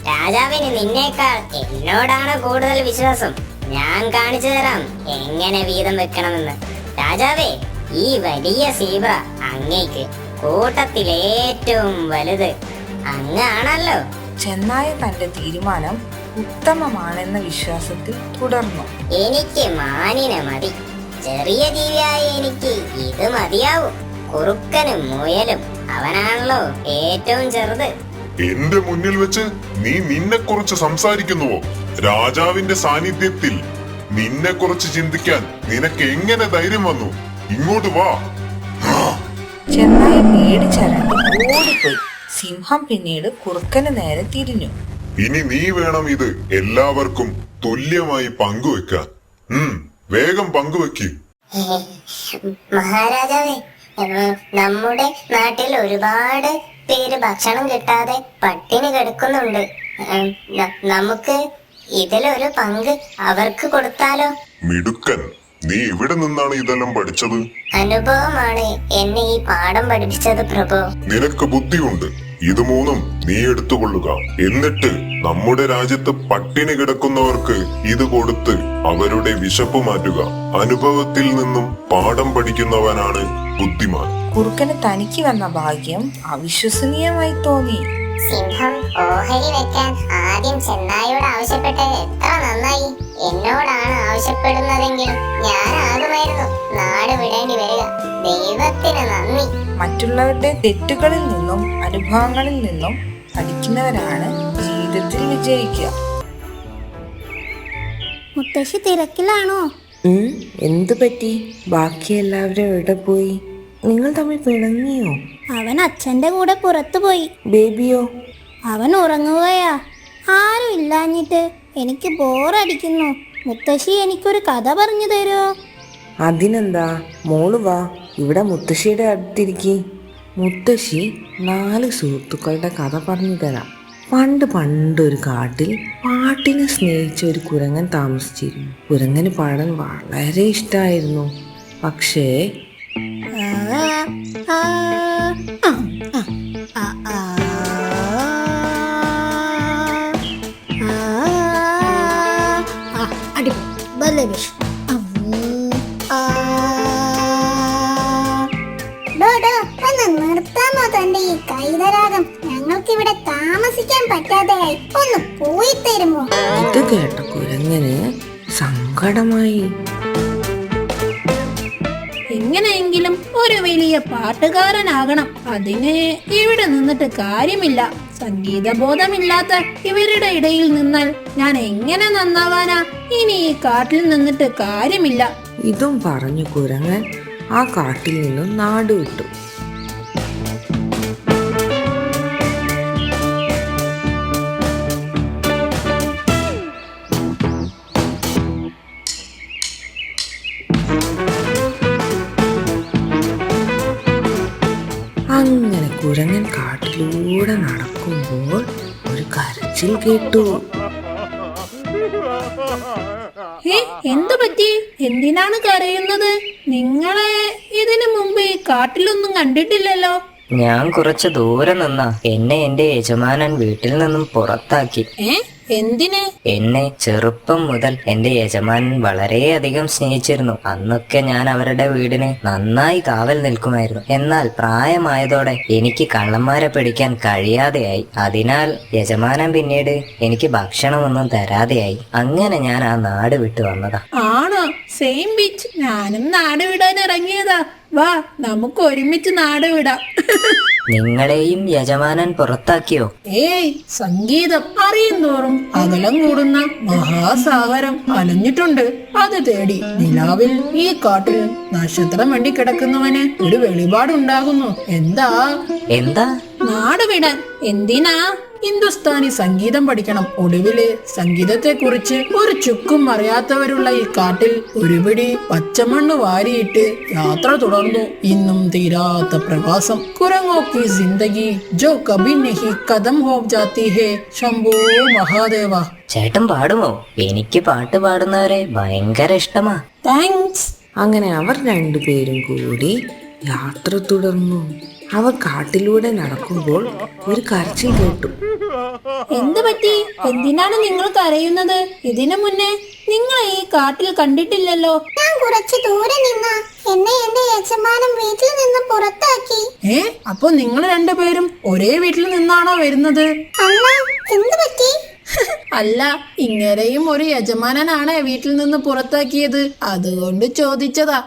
രാജാവിന് നിന്നേക്കാൾ എന്നോടാണ് കൂടുതൽ വിശ്വാസം. ഞാൻ കാണിച്ചു തരാം എങ്ങനെ വീതം വെക്കണമെന്ന്. രാജാവേ, ഈ വലിയ സീബ്ര അങ്ങേക്ക് കൂട്ടത്തിൽ ഏറ്റവും വലുത് അങ്ങാണല്ലോ. ചെന്നായ തന്റെ തീരുമാനം ഉത്തമമാണെന്ന വിശ്വാസത്തിൽ തുടർന്നു. എനിക്ക് മാനിനെ മതി. ചെറിയ ജീവിയായ എനിക്ക് ഇത് മതിയാവും. കുറുക്കനും മുയലും അവനാണല്ലോ ഏറ്റവും ചെറുത്. എന്റെ മുന്നിൽ വെച്ച് നീ നിന്നെ കുറിച്ച് സംസാരിക്കുന്നുവോ? രാജാവിന്റെ സാന്നിധ്യത്തിൽ നിന്നെ കുറിച്ച് ചിന്തിക്കാൻ നിനക്ക് എങ്ങനെ ധൈര്യം വന്നു? ഇങ്ങോട്ട് വാ. ചെന്നായ പേടിച്ചരണ്ട് ഓടിപ്പോയി. സിംഹം പിന്നീട് കുറുക്കന് നേരെ തിരിഞ്ഞു. ഇനി നീ വേണം ഇത് എല്ലാവർക്കും തുല്യമായി പങ്കുവെക്കാൻ. വേഗം പങ്കുവെക്ക്. മഹാരാജാവേ, നമ്മുടെ നാട്ടിൽ ഒരുപാട് പേര് ഭക്ഷണം കിട്ടാതെ പട്ടിണി കിടക്കുന്നുണ്ട്. നമുക്ക് ഇതിലൊരു പങ്ക് അവർക്ക് കൊടുത്താലോ? മിടുക്കൻ, നീ ഇവിടെ നിന്നാണ് ഇതെല്ലാം പഠിച്ചത്? അനുഭവമാണ് എന്നെ ഈ പാഠം പഠിപ്പിച്ചത് പ്രഭു. നിനക്ക് ബുദ്ധിയുണ്ട്. ഇത് 3 നീ എടുത്തുകൊള്ളുക. എന്നിട്ട് നമ്മുടെ രാജ്യത്ത് പട്ടിണി കിടക്കുന്നവർക്ക് ഇത് കൊടുത്ത് അവരുടെ വിശപ്പ് മാറ്റുക. അനുഭവത്തിൽ നിന്നും പാഠം പഠിക്കുന്നവനാണ് ബുദ്ധിമാൻ. കുറുക്കന് തനിക്ക് വന്ന ഭാഗ്യം അവിശ്വസനീയമായി തോന്നി. സിംഹം ഓഹരി വെക്കാൻ ആദ്യം ചെന്നായോട് ആവശ്യപ്പെട്ടത് എത്ര നന്നായി. എന്നോടാണ് ആവശ്യപ്പെടുന്നതെങ്കിലും ഞാനാകുമായിരുന്നു നാട് വിടേണ്ടി വരിക. ദൈവത്തിന് നന്ദി. മറ്റുള്ളവരുടെ തെറ്റുകളിൽ നിന്നും അനുഭവങ്ങളിൽ നിന്നും പഠിക്കുന്നവരാണ് ജീവിതത്തിൽ വിജയിക്കുക. മുത്തശ്ശി തിരക്കിലാണോ? എന്തു പറ്റി? ബാക്കി എല്ലാവരും എവിടെ പോയി? നിങ്ങൾ തമ്മിൽ പിണങ്ങിയോ? അവൻ അച്ഛന്റെ കൂടെ പുറത്തു പോയി. ബേബിയോ? അവൻ ഉറങ്ങുകയാ. ആരും ഇല്ലാഞ്ഞിട്ട് എനിക്ക് ബോറടിക്കുന്നു. മുത്തശ്ശി എനിക്കൊരു കഥ പറഞ്ഞു തരുമോ? അതിനെന്താ, മോള് വാ, ഇവിടെ മുത്തശ്ശിയുടെ അടുത്തിരിക്കി. മുത്തശ്ശി 4 സുഹൃത്തുക്കളുടെ കഥ പറഞ്ഞു തരാം. പണ്ടൊരു കാട്ടിൽ പാട്ടിനെ സ്നേഹിച്ച ഒരു കുരങ്ങൻ താമസിച്ചിരുന്നു. കുരങ്ങന് പാടാൻ വളരെ ഇഷ്ടമായിരുന്നു. പക്ഷേ ഒന്ന് നിർത്താമോ തന്റെ ഈ കൈതരാഗം? ഞങ്ങൾക്കിവിടെ താമസിക്കാൻ പറ്റാതെയായി. ഒന്ന് പോയി തരുമോ? ഇത് കേട്ട കുരങ്ങനെ സങ്കടമായി. എങ്ങനെയെങ്കിലും ഒരു വലിയ പാട്ടുകാരനാകണം. അതിന് ഇവിടെ നിന്നിട്ട് കാര്യമില്ല. സംഗീതബോധമില്ലാത്ത ഇവരുടെ ഇടയിൽ നിന്നാൽ ഞാൻ എങ്ങനെ നന്നാവാനാ? ഇനി ഈ കാട്ടിൽ നിന്നിട്ട് കാര്യമില്ല. ഇതും പറഞ്ഞു കുരങ്ങൻ ആ കാട്ടിൽ നിന്നും നാട് വിട്ടു. അങ്ങനെ കുരങ്ങൻ കാട്ടിലൂടെ നടക്കുമ്പോൾ ഒരു കരച്ചിൽ കേട്ടു. എന്തു പറ്റി? എന്തിനാണ് കരയുന്നത്? നിങ്ങളെ ഇതിനു മുമ്പ് ഈ കാട്ടിലൊന്നും കണ്ടിട്ടില്ലല്ലോ. ഞാൻ കുറച്ച് ദൂരെ നിന്നാ എന്നെ എന്റെ യജമാനൻ വീട്ടിൽ നിന്നും പുറത്താക്കി. എന്തിന്? എന്നെ ചെറുപ്പം മുതൽ എന്റെ യജമാനൻ വളരെയധികം സ്നേഹിച്ചിരുന്നു. അന്നൊക്കെ ഞാൻ അവരുടെ വീടിന് നന്നായി കാവൽ നിൽക്കുമായിരുന്നു. എന്നാൽ പ്രായമായതോടെ എനിക്ക് കള്ളന്മാരെ പിടിക്കാൻ കഴിയാതെയായി. അതിനാൽ യജമാനൻ പിന്നീട് എനിക്ക് ഭക്ഷണമൊന്നും തരാതെയായി. അങ്ങനെ ഞാൻ ആ നാട് വിട്ടു വന്നതാ. ആണോ? Same beach. ഞാനും നാട് വിടാൻ ഇറങ്ങിയതാ. വാ, നമുക്ക് ഒരുമിച്ച് നാട് വിടാം. നിങ്ങളെയും യജമാനൻ പുറത്താക്കിയോ? ഏയ്, സംഗീതം അറിയുന്തോറും അകലം കൂടുന്ന മഹാസാഗരം അലഞ്ഞിട്ടുണ്ട്. അത് തേടി നിലാവിൽ ഈ കാട്ടിൽ നക്ഷത്രം വേണ്ടി കിടക്കുന്നവന് ഒരു വെളിപാടുണ്ടാകുന്നു. എന്താ? നാട് വിടാൻ. എന്തിനാ? ഹിന്ദുസ്ഥാനി സംഗീതം പഠിക്കണം. ഒടുവില് സംഗീതത്തെ കുറിച്ച് ഒരു ചുക്കും അറിയാത്തവരുള്ള ഈ കാട്ടിൽ ഒരുപിടി പച്ചമണ്ണ് വാരിയിട്ട് യാത്ര തുടർന്നു. ഇന്നും തീരാത്ത പ്രവാസം. കുരങ്ങോ കി ജിന്ദഗി ജോ കബി നഹി ഖതം ഹോ ജാതി ഹേ. ശംഭോ മഹാദേവ. ചേട്ടൻ പാടുമോ? എനിക്ക് പാട്ട് പാടുന്നവരെ ഭയങ്കര ഇഷ്ടമാ. താങ്ക്സ്. അങ്ങനെ അവർ രണ്ടുപേരും കൂടി യാത്ര തുടർന്നു. അവർ കാട്ടിലൂടെ നടക്കുമ്പോൾ ഒരു കരച്ചിൽ കേട്ടു. എന്ത് പറ്റി? എന്തിനാണ് നിങ്ങൾ കരയുന്നത്? ഇതിനു മുന്നേ നിങ്ങൾ ഈ കാട്ടിൽ കണ്ടിട്ടില്ലല്ലോ. ഞാൻ കുറച്ച് ദൂരെ നിന്ന എന്നെ എന്റെ യജമാനൻ വീട്ടിൽ നിന്ന് പുറത്താക്കി. അപ്പൊ നിങ്ങൾ രണ്ടുപേരും ഒരേ വീട്ടിൽ നിന്നാണോ വരുന്നത്? അല്ല, എന്ത് പറ്റി? അല്ല, ഇങ്ങനെയും ഒരു യജമാനനാണ് വീട്ടിൽ നിന്ന് പുറത്താക്കിയത്. അതുകൊണ്ട് ചോദിച്ചതാ.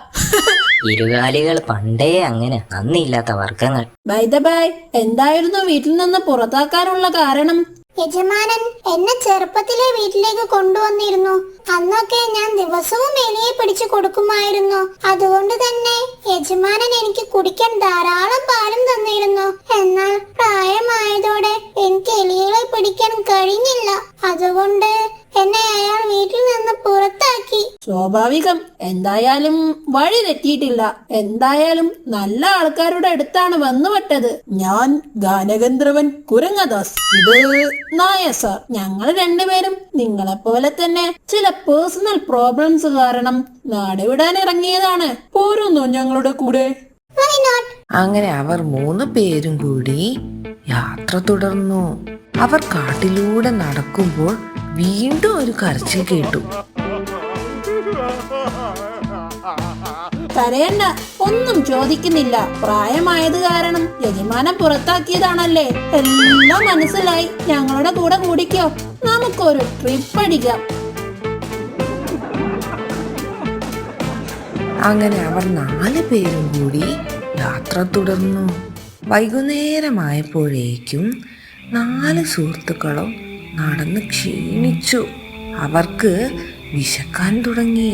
ഇരുകാലികൾ പണ്ടേ അങ്ങനെ നന്ദിയില്ലാത്ത വർഗങ്ങൾ. ബൈ ദ ബൈ, എന്തായിരുന്നു വീട്ടിൽ നിന്ന് പുറത്താക്കാനുള്ള കാരണം? യജമാനൻ എന്നെ ചെറുപ്പത്തിലെ വീട്ടിലേക്ക് കൊണ്ടുവന്നിരുന്നു. അന്നൊക്കെ ഞാൻ ദിവസവും എലിയെ പിടിച്ചു കൊടുക്കുമായിരുന്നു. അതുകൊണ്ട് തന്നെ യജമാനൻ എനിക്ക് കുടിക്കാൻ ധാരാളം പാലും തന്നിരുന്നു. എന്നാൽ പ്രായമായതോടെ എനിക്ക് എലികളെ പിടിക്കാൻ കഴിഞ്ഞില്ല. അതുകൊണ്ട് എന്നെ അയാൾ വീട്ടിൽ നിന്ന് പുറത്താക്കി. സ്വാഭാവികം. എന്തായാലും വഴി തെറ്റിയിട്ടില്ല. എന്തായാലും നല്ല ആൾക്കാരുടെ അടുത്താണ് വന്നുപെട്ടത്. ഞാൻ ഗാനഗന്ധർവൻ കുരങ്ങദാസ്. ഇത് നായ സാർ. ഞങ്ങൾ രണ്ടുപേരും നിങ്ങളെപ്പോലെ തന്നെ ചില പേഴ്സണൽ പ്രോബ്ലംസ് കാരണം നാട് വിടാൻ ഇറങ്ങിയതാണ്. പോരുന്നോ ഞങ്ങളുടെ കൂടെ? അങ്ങനെ അവർ 3 പേരും കൂടി യാത്ര തുടർന്നു. അവർ കാട്ടിലൂടെ നടക്കുമ്പോൾ വീണ്ടും ഒരു കരച്ചിൽ കേട്ടു. കരയണ്ട, ഒന്നും ചോദിക്കുന്നില്ല. പ്രായമായത് കാരണം യജമാനൻ പുറത്താക്കിയതാണല്ലേ. എല്ലാം മനസ്സിലായി. ഞങ്ങളുടെ കൂടെ കൂടിക്കോ. നമുക്കൊരു ട്രിപ്പ് അടിക്കാം. അങ്ങനെ അവർ 4 പേരും കൂടി യാത്ര തുടർന്നു. വൈകുന്നേരമായപ്പോഴേക്കും 4 സുഹൃത്തുക്കളും നടന്ന് ക്ഷീണിച്ചു. അവർക്ക് വിശക്കാൻ തുടങ്ങി.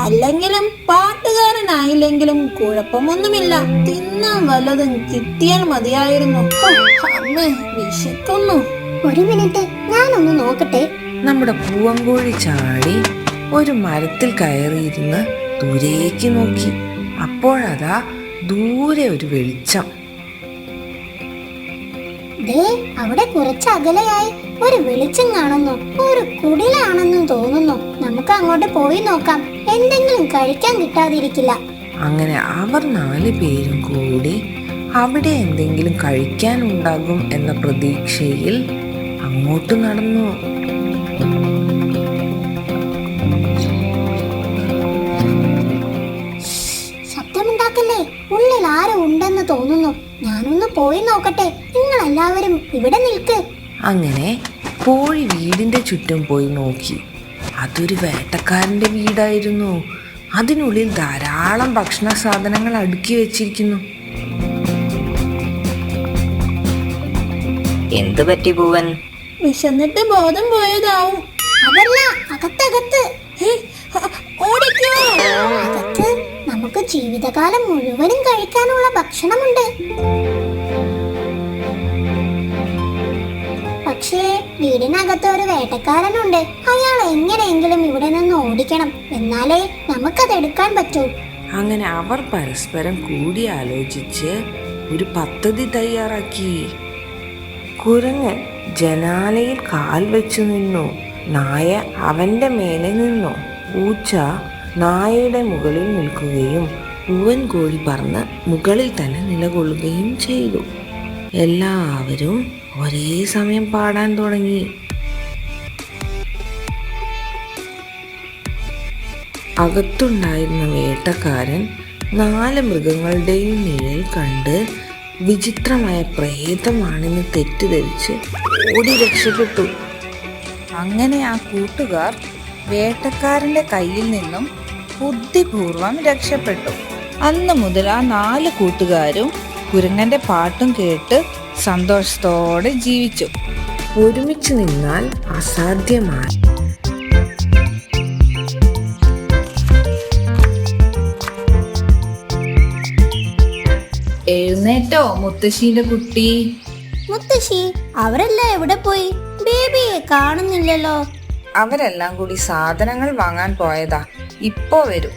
അല്ലെങ്കിലും പാട്ടുകാരനായില്ലെങ്കിലും കുഴപ്പമൊന്നുമില്ല. തിന്നാൻ വല്ലതും കിട്ടിയാൽ മതിയായിരുന്നു. അമ്മേ, വിശക്കുന്നു. ഒരു മിനിറ്റ്, ഞാനൊന്ന് നോക്കട്ടെ. നമ്മുടെ പൂവങ്കോഴി ചാടി ഒരു മരത്തിൽ കയറിയിരുന്ന് ദൂരേക്ക് നോക്കി. അപ്പോഴതാ ദൂരെ ഒരു വെളിച്ചം. അവിടെ കുറച്ച് അകലെയായി ഒരു വെളിച്ചം കാണുന്നു. ഒരു കുടിലാണെന്നും തോന്നുന്നു. നമുക്ക് അങ്ങോട്ട് പോയി നോക്കാം. എന്തെങ്കിലും കഴിക്കാൻ കിട്ടാതിരിക്കില്ല. അങ്ങനെ അവർ 4 പേരും കൂടി അവിടെ എന്തെങ്കിലും കഴിക്കാൻ ഉണ്ടാകും എന്ന പ്രതീക്ഷയിൽ അങ്ങോട്ട് നടന്നു. ശബ്ദമുണ്ടാക്കല്ലേ, ഉള്ളിൽ ആരും ഉണ്ടെന്ന് തോന്നുന്നു. ഞാനൊന്ന് പോയി നോക്കട്ടെ. നിങ്ങൾ എല്ലാവരും ഇവിടെ നിൽക്ക്. അങ്ങനെ കോഴി വീടിന്റെ ചുറ്റും പോയി നോക്കി. അതൊരു വേട്ടക്കാരന്റെ വീടായിരുന്നു. അതിനുള്ളിൽ ധാരാളം ഭക്ഷണ സാധനങ്ങൾ അടുക്കി വെച്ചിരിക്കുന്നു. എന്തു പറ്റി പൂവൻ? വിശന്നിട്ട് ബോധം പോയതാവും. അതല്ല, അകത്തകത്ത് ഓടിക്കോ. അകത്ത് നമുക്ക് ജീവിതകാലം മുഴുവനും കഴിക്കാനുള്ള ഭക്ഷണമുണ്ട്. പക്ഷേ വീടിനകത്ത് ഒരു വേട്ടക്കാരനുണ്ട്. അയാൾ എങ്ങനെയെങ്കിലും ഇവിടെ നിന്ന് ഓടിക്കണം, എന്നാലേ നമുക്കത് എടുക്കാൻ പറ്റൂ. അങ്ങനെ അവർ പരസ്പരം കൂടിയാലോചിച്ച് ഒരു പദ്ധതി തയ്യാറാക്കി. കുരങ്ങൻ ജനാലയിൽ കാൽ വെച്ചു നിന്നു. നായ അവന്റെ മേലെ നിന്നു. പൂച്ച നായയുടെ മുകളിൽ നിൽക്കുകയും പൂവൻ കോഴി പറന്ന് മുകളിൽ തന്നെ നിലകൊള്ളുകയും ചെയ്തു. എല്ലാവരും ഒരേ സമയം പാടാൻ തുടങ്ങി. അകത്തുണ്ടായിരുന്ന വേട്ടക്കാരൻ 4 മൃഗങ്ങളുടെയും നിഴൽ കണ്ട് വിചിത്രമായ പ്രേതമാണെന്ന് തെറ്റിദ്ധരിച്ച് ഓടി രക്ഷപ്പെട്ടു. അങ്ങനെ ആ കൂട്ടുകാർ വേട്ടക്കാരന്റെ കയ്യിൽ നിന്നും ബുദ്ധിപൂർവം രക്ഷപ്പെട്ടു. അന്ന് മുതൽ ആ 4 കൂട്ടുകാരും കുരങ്ങന്റെ പാട്ടും കേട്ട് സന്തോഷത്തോടെ ജീവിച്ചു. ഒരുമിച്ച് നിന്നാൽ അസാധ്യമാണ്. എഴുന്നേറ്റോ മുത്തശ്ശിയുടെ കുട്ടി? മുത്തശ്ശി, അവരെല്ലാം എവിടെ പോയി? ബേബിയെ കാണുന്നില്ലല്ലോ. അവരെല്ലാം കൂടി സാധനങ്ങൾ വാങ്ങാൻ പോയതാ. ഇപ്പോ വരും.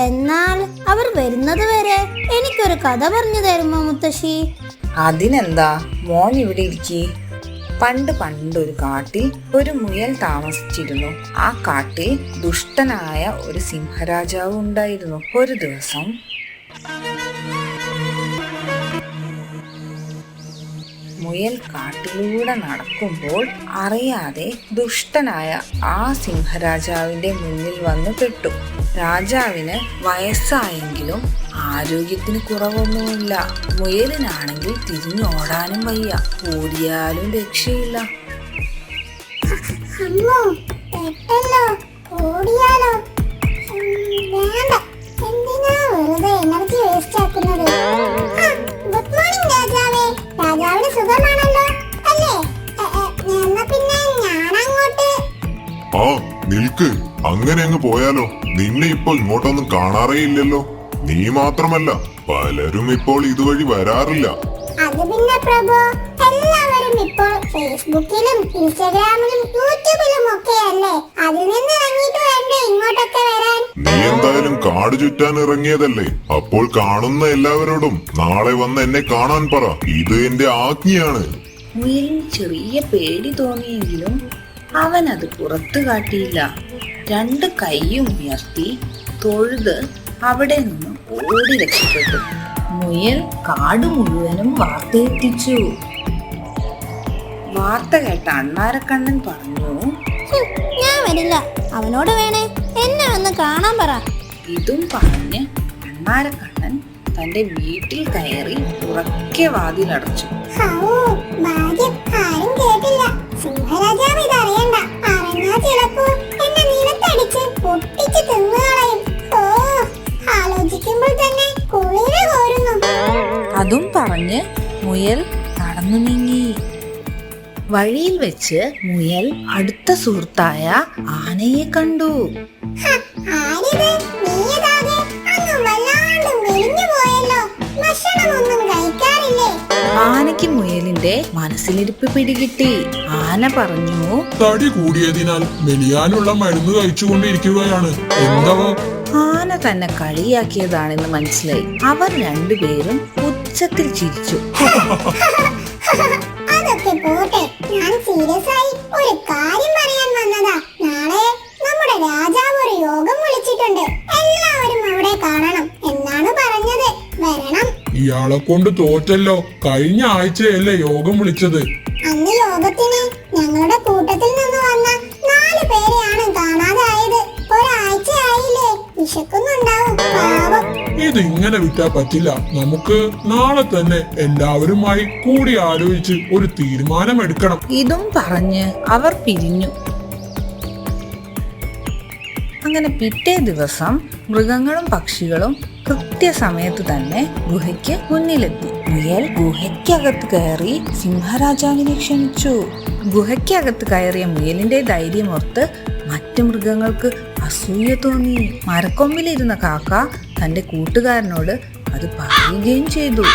എന്നാൽ അവർ വരുന്നത് വരെ എനിക്കൊരു കഥ പറഞ്ഞു തരുമോ മുത്തശ്ശി? അതിനെന്താ, മോൻ ഇവിടെ ഇരിക്കേ. പണ്ടൊരു കാട്ടിൽ ഒരു മുയൽ താമസിച്ചിരുന്നു. ആ കാട്ടിൽ ദുഷ്ടനായ ഒരു സിംഹരാജാവ് ഉണ്ടായിരുന്നു. ഒരു ദിവസം മുയൽ കാട്ടിലൂടെ നടക്കുമ്പോൾ അറിയാതെ ദുഷ്ടനായ ആ സിംഹരാജാവിന്റെ മുന്നിൽ വന്നു പെട്ടു. രാജാവിന് വയസ്സായെങ്കിലും ആരോഗ്യത്തിന് കുറവൊന്നുമില്ല. മുയലിനാണെങ്കിൽ തിരിഞ്ഞോടാനും വയ്യ. ഓടിയാലും രക്ഷയില്ല. അമ്മോ, പെട്ടല്ലോ. ഓടിയാലോ? വേണ്ട, എന്തിനാ വെറുതെ എനർജി വേസ്റ്റ് ആക്കുന്നത്? ഗുഡ് മോർണിംഗ് രാജാവേ. രാജാവിന് സുഖമാണല്ലോ അല്ലേ? എന്നാ പിന്നെ ഞാനങ്ങോട്ട്. ആ നിൽക്ക്, അങ്ങനെ അങ്ങ് പോയാലോ? നിന്നെ ഇപ്പൊ ഇങ്ങോട്ടൊന്നും കാണാറേ ഇല്ലല്ലോ. നീ മാത്രമല്ല, പലരും ഇപ്പോൾ ഇതുവഴി വരാറില്ല. അത് പിന്നെ പ്രഭു, എല്ലാവരും ഇപ്പോൾ ഫേസ്ബുക്കിലും ഇൻസ്റ്റാഗ്രാമിലും യൂട്യൂബിലും ഒക്കെ അല്ലേ. അതിൽ നിന്ന് ഇറങ്ങിയിട്ട് വേണ്ടേ ഇങ്ങോട്ടൊക്കെ വരാൻ? നീ എന്തായാലും കാട് ചുറ്റാൻ ഇറങ്ങിയതല്ലേ. അപ്പോൾ കാണുന്ന എല്ലാവരോടും നാളെ വന്ന് എന്നെ കാണാൻ പറ. ഇത് എന്റെ ആജ്ഞയാണ്. മുയലിന് ചെറിയ പേടി തോന്നിയെങ്കിലും അവൻ അത് പുറത്തു കാട്ടിയില്ല. 2 കൈയും ഉയർത്തി തൊഴുത് അവിടെ നിന്ന് ഓടി രക്ഷപ്പെട്ടു. മുയൽ കാട് മുഴുവനും വാർത്ത എത്തിച്ചു. വാർത്ത കേട്ട അണ്ണാരക്കണ്ണൻ പറഞ്ഞു, ഞാൻ വരില്ല. അവനോട് വേണേ എന്നെ ഒന്ന് കാണാൻ പറ. ഇതും പറഞ്ഞ് അണ്ണാരക്കണ്ണൻ തന്റെ വീട്ടിൽ കയറി ഉറക്കെ വാതിലടച്ചു. ഭാഗ്യം, ആരും കേട്ടില്ല. സിംഹരാജാവ് ഇതറിയണ്ട. അറിഞ്ഞാ ചിലപ്പോ എന്നെ നിലത്തടിച്ച് പൊട്ടിച്ച് തിന്നുകളയും. ഓ, ആലോചിക്കുമ്പോൾ തന്നെ കുളിര് കോരുന്നു. അതും പറഞ്ഞ് മുയൽ നടന്നു നീങ്ങി. വഴിയിൽ വെച്ച് മുയൽ അടുത്ത സുഹൃത്തായ ആനയെ കണ്ടു. ആരിത്? നീയതാകെ അങ്ങ് വല്ലാണ്ട് മെലിഞ്ഞു പോയല്ലോ. ഭക്ഷണമൊന്നും കഴിക്കാറില്ലേ? ആനയ്ക്ക് മുയലിന്റെ മനസ്സിലിരിപ്പ് പിടികിട്ടി. ആന പറഞ്ഞു, തടി കൂടിയതിനാൽ മെലിയാനുള്ള മരുന്ന് കഴിച്ചുകൊണ്ടിരിക്കുകയാണ്. എന്താ? ആന തന്നെ കളിയാക്കിയതാണെന്ന് മനസ്സിലായി. അവർ 2 പേരും ഉച്ചത്തിൽ ചിരിച്ചു. അതൊക്കെ പോട്ടെ, ഞാൻ സീരിയസ് ആയി ഒരു കാര്യം പറയാൻ വന്നതാ. നാളെ നമ്മുടെ രാജാവ് ഒരു യോഗം വിളിച്ചിട്ടുണ്ട്. എല്ലാവരും അവിടെ കാണണം എന്നാണ് പറഞ്ഞത്. വരണം. ഇയാളെ കൊണ്ട് തോറ്റല്ലോ. കഴിഞ്ഞ ആഴ്ചയല്ലേ യോഗം വിളിച്ചത്. അന്ന് യോഗത്തിന് ഞങ്ങളുടെ കൂട്ടത്തിൽ നിന്ന് വന്ന 4 പേരെയാണ് കാണാതായത്. ഒരാഴ്ചയായില്ലേ. വിശക്കുന്നുണ്ടാവും, പാവം. ഇതിങ്ങനെ വിട്ടാ പറ്റില്ല. നമുക്ക് നാളെ തന്നെ എല്ലാവരുമായി കൂടി ആലോചിച്ച് ഒരു തീരുമാനമെടുക്കണം. ഇതും പറഞ്ഞ് അവർ പിരിഞ്ഞു. അങ്ങനെ പിറ്റേ ദിവസം മൃഗങ്ങളും പക്ഷികളും കൃത്യസമയത്ത് തന്നെ ഗുഹയ്ക്ക് മുന്നിലെത്തി. മുയൽ ഗുഹയ്ക്കകത്ത് കയറി സിംഹരാജാവിനെ ക്ഷണിച്ചു. ഗുഹയ്ക്കകത്ത് കയറിയ മുയലിന്റെ ധൈര്യമോർത്ത് മറ്റു മൃഗങ്ങൾക്ക് അസൂയ തോന്നി. മരക്കൊമ്പിലിരുന്ന കാക്ക തന്റെ കൂട്ടുകാരനോട് അത് പറയുകയും ചെയ്തു.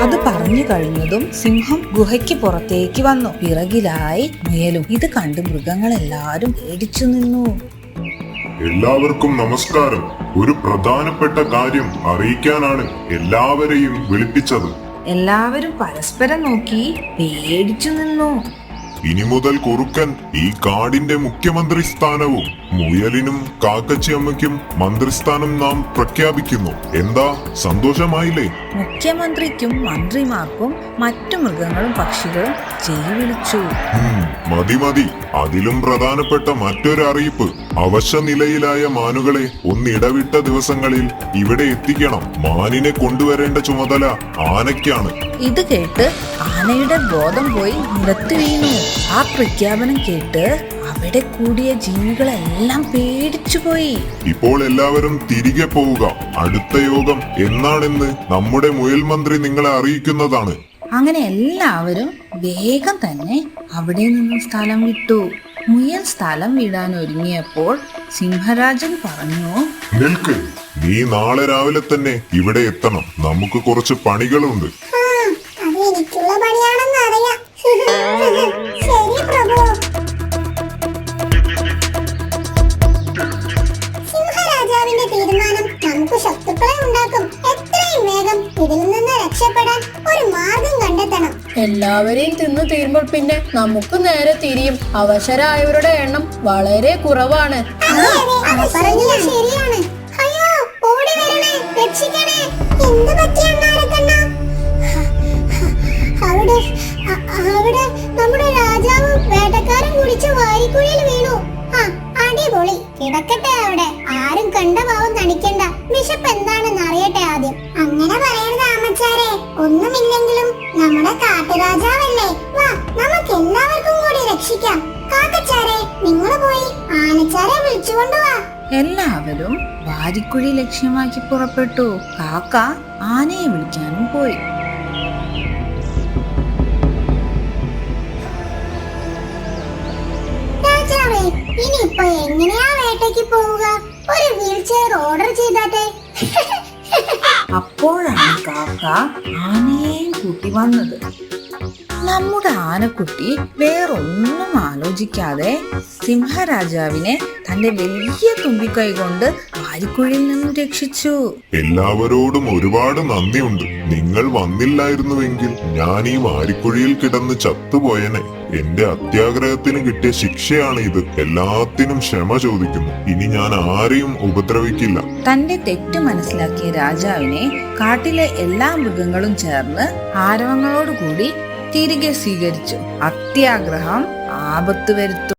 അത് പറഞ്ഞു കഴിഞ്ഞതും സിംഹം ഗുഹയ്ക്ക് പുറത്തേക്ക് വന്നു. പിറകിലായി മുയലും. ഇത് കണ്ട് മൃഗങ്ങളെല്ലാരും പേടിച്ചു നിന്നു. എല്ലാവർക്കും നമസ്കാരം. ഒരു പ്രധാനപ്പെട്ട കാര്യം അറിയിക്കാനാണ് എല്ലാവരെയും വിളിപ്പിച്ചത്. എല്ലാവരും പരസ്പരം നോക്കി പേടിച്ചു നിന്നു. ഇനി മുതൽ കുറുക്കൻ ഈ കാടിന്റെ മുഖ്യമന്ത്രി സ്ഥാനവും മുയലിനും കാക്കച്ചിയമ്മയ്ക്കും മന്ത്രിസ്ഥാനം നാം പ്രഖ്യാപിക്കുന്നു. എന്താ, സന്തോഷമായില്ലേ? മുഖ്യമന്ത്രിക്കും മന്ത്രിമാർക്കും മറ്റു മൃഗങ്ങളും പക്ഷികളും ജയ് വിളിച്ചു. മതി മതി. അതിലും പ്രധാനപ്പെട്ട മറ്റൊരു അറിയിപ്പ്. അവശ നിലയിലായ മാനുകളെ ഒന്നിടവിട്ട ദിവസങ്ങളിൽ ഇവിടെ എത്തിക്കണം. മാനിനെ കൊണ്ടുവരേണ്ട ചുമതല ആനയ്ക്കാണ്. ഇത് കേട്ട് ആനയുടെ ബോധം പോയി നിലത്ത് വീണു. ആ പ്രഖ്യാപനം കേട്ട് അവിടെ കൂടിയ ജീവികളെല്ലാം പേടിച്ചുപോയി. ഇപ്പോൾ എല്ലാവരും തിരികെ പോവുക. അടുത്ത യോഗം എന്നാണെന്ന് നമ്മുടെ മുയൽ മന്ത്രി നിങ്ങളെ അറിയിക്കുന്നതാണ്. അങ്ങനെ എല്ലാവരും വേഗം തന്നെ അവിടെ നിന്നും സ്ഥലം വിട്ടു. മുയൽ സ്ഥലം വിടാൻ ഒരുങ്ങിയപ്പോൾ സിംഹരാജൻ പറഞ്ഞു, നിൽക്ക്. നീ നാളെ രാവിലെ തന്നെ ഇവിടെ എത്തണം. നമുക്ക് കുറച്ച് പണികളുണ്ട്. എനിക്കുള്ള പണിയാണെന്ന് അറിയാം. ശരി പ്രഭു. സിംഹരാജാവിന്റെ തീരുമാനം നമുക്ക് ശത്രുക്കളെ ഉണ്ടാക്കും. എത്രയും വേഗം ഇതിൽ നിന്ന് രക്ഷപ്പെടാൻ ഒരു മാർഗം കണ്ടെത്തണം. എല്ലാവരെയും തിന്നു തീരുമ്പോൾ പിന്നെ നമുക്ക് നേരെ തിരിയും. അവശരായവരുടെ എണ്ണം വളരെ കുറവാണ്. ശരിയാണ്. അയ്യോ, ഓടി വരണേ, രക്ഷിക്കണേ. എന്ത് പറ്റിയെന്നാരക്കണ്ണ? അവിടെ നമ്മുടെ രാജാവ് വേട്ടക്കാരൻ കുടിച്ച വാരിക്കുഴിയിൽ വീണു. അടിപൊളി. കിടക്കട്ടെ അവിടെ. ആരും കണ്ട ഭാവം നടിക്കണ്ട. വിശപ്പ് എന്താണെന്ന് അറിയട്ടെ ആദ്യം. അങ്ങനെ പറയരുത് ആമച്ചാരെ. ഒന്നുമില്ലെങ്കിലും നമ്മുടെ കാട്ടുരാജാവല്ലേ. വാ, നമുക്ക് എല്ലാവർക്കും കൂടി രക്ഷിക്കാം. കാക്കച്ചാരെ, നിങ്ങൾ പോയി ആനച്ചാരെ വിളിച്ചുകൊണ്ടുവാ. എല്ലാവരും വാരിക്കുഴി ലക്ഷ്യമാക്കി പുറപ്പെട്ടു. കാക്ക ആനയെ വിളിക്കാനും പോയി. ഇനിയിപ്പോ എങ്ങനെയാ വേട്ടയ്ക്ക് പോവുക? ഒരു വീൽ ചെയർ ഓർഡർ ചെയ്താട്ടെ. അപ്പോഴാണ് കാക്ക ആനയെയും കൂട്ടി വന്നത്. നമ്മുടെ ആനക്കുട്ടി വേറൊന്നും ആലോചിക്കാതെ സിംഹരാജാവിനെ തന്റെ വലിയ തുമ്പിക്കൈ കൊണ്ട് വാരിക്കുഴിയിൽ നിന്നും രക്ഷിച്ചു. എല്ലാവരോടും ഒരുപാട് നന്ദിയുണ്ട്. നിങ്ങൾ വന്നില്ലായിരുന്നുവെങ്കിൽ ഞാൻ ഈ വാരിക്കുഴിയിൽ കിടന്ന് ചത്തുപോയനെ. എന്റെ അത്യാഗ്രഹത്തിന് കിട്ടിയ ശിക്ഷയാണ് ഇത്. എല്ലാത്തിനും ക്ഷമ ചോദിക്കുന്നു. ഇനി ഞാൻ ആരെയും ഉപദ്രവിക്കില്ല. തന്റെ തെറ്റ് മനസ്സിലാക്കിയ രാജാവിനെ കാട്ടിലെ എല്ലാ മൃഗങ്ങളും ചേർന്ന് ആരവങ്ങളോടുകൂടി തിരികെ സ്വീകരിച്ചു. അത്യാഗ്രഹം ആപത്ത് വരുത്തും.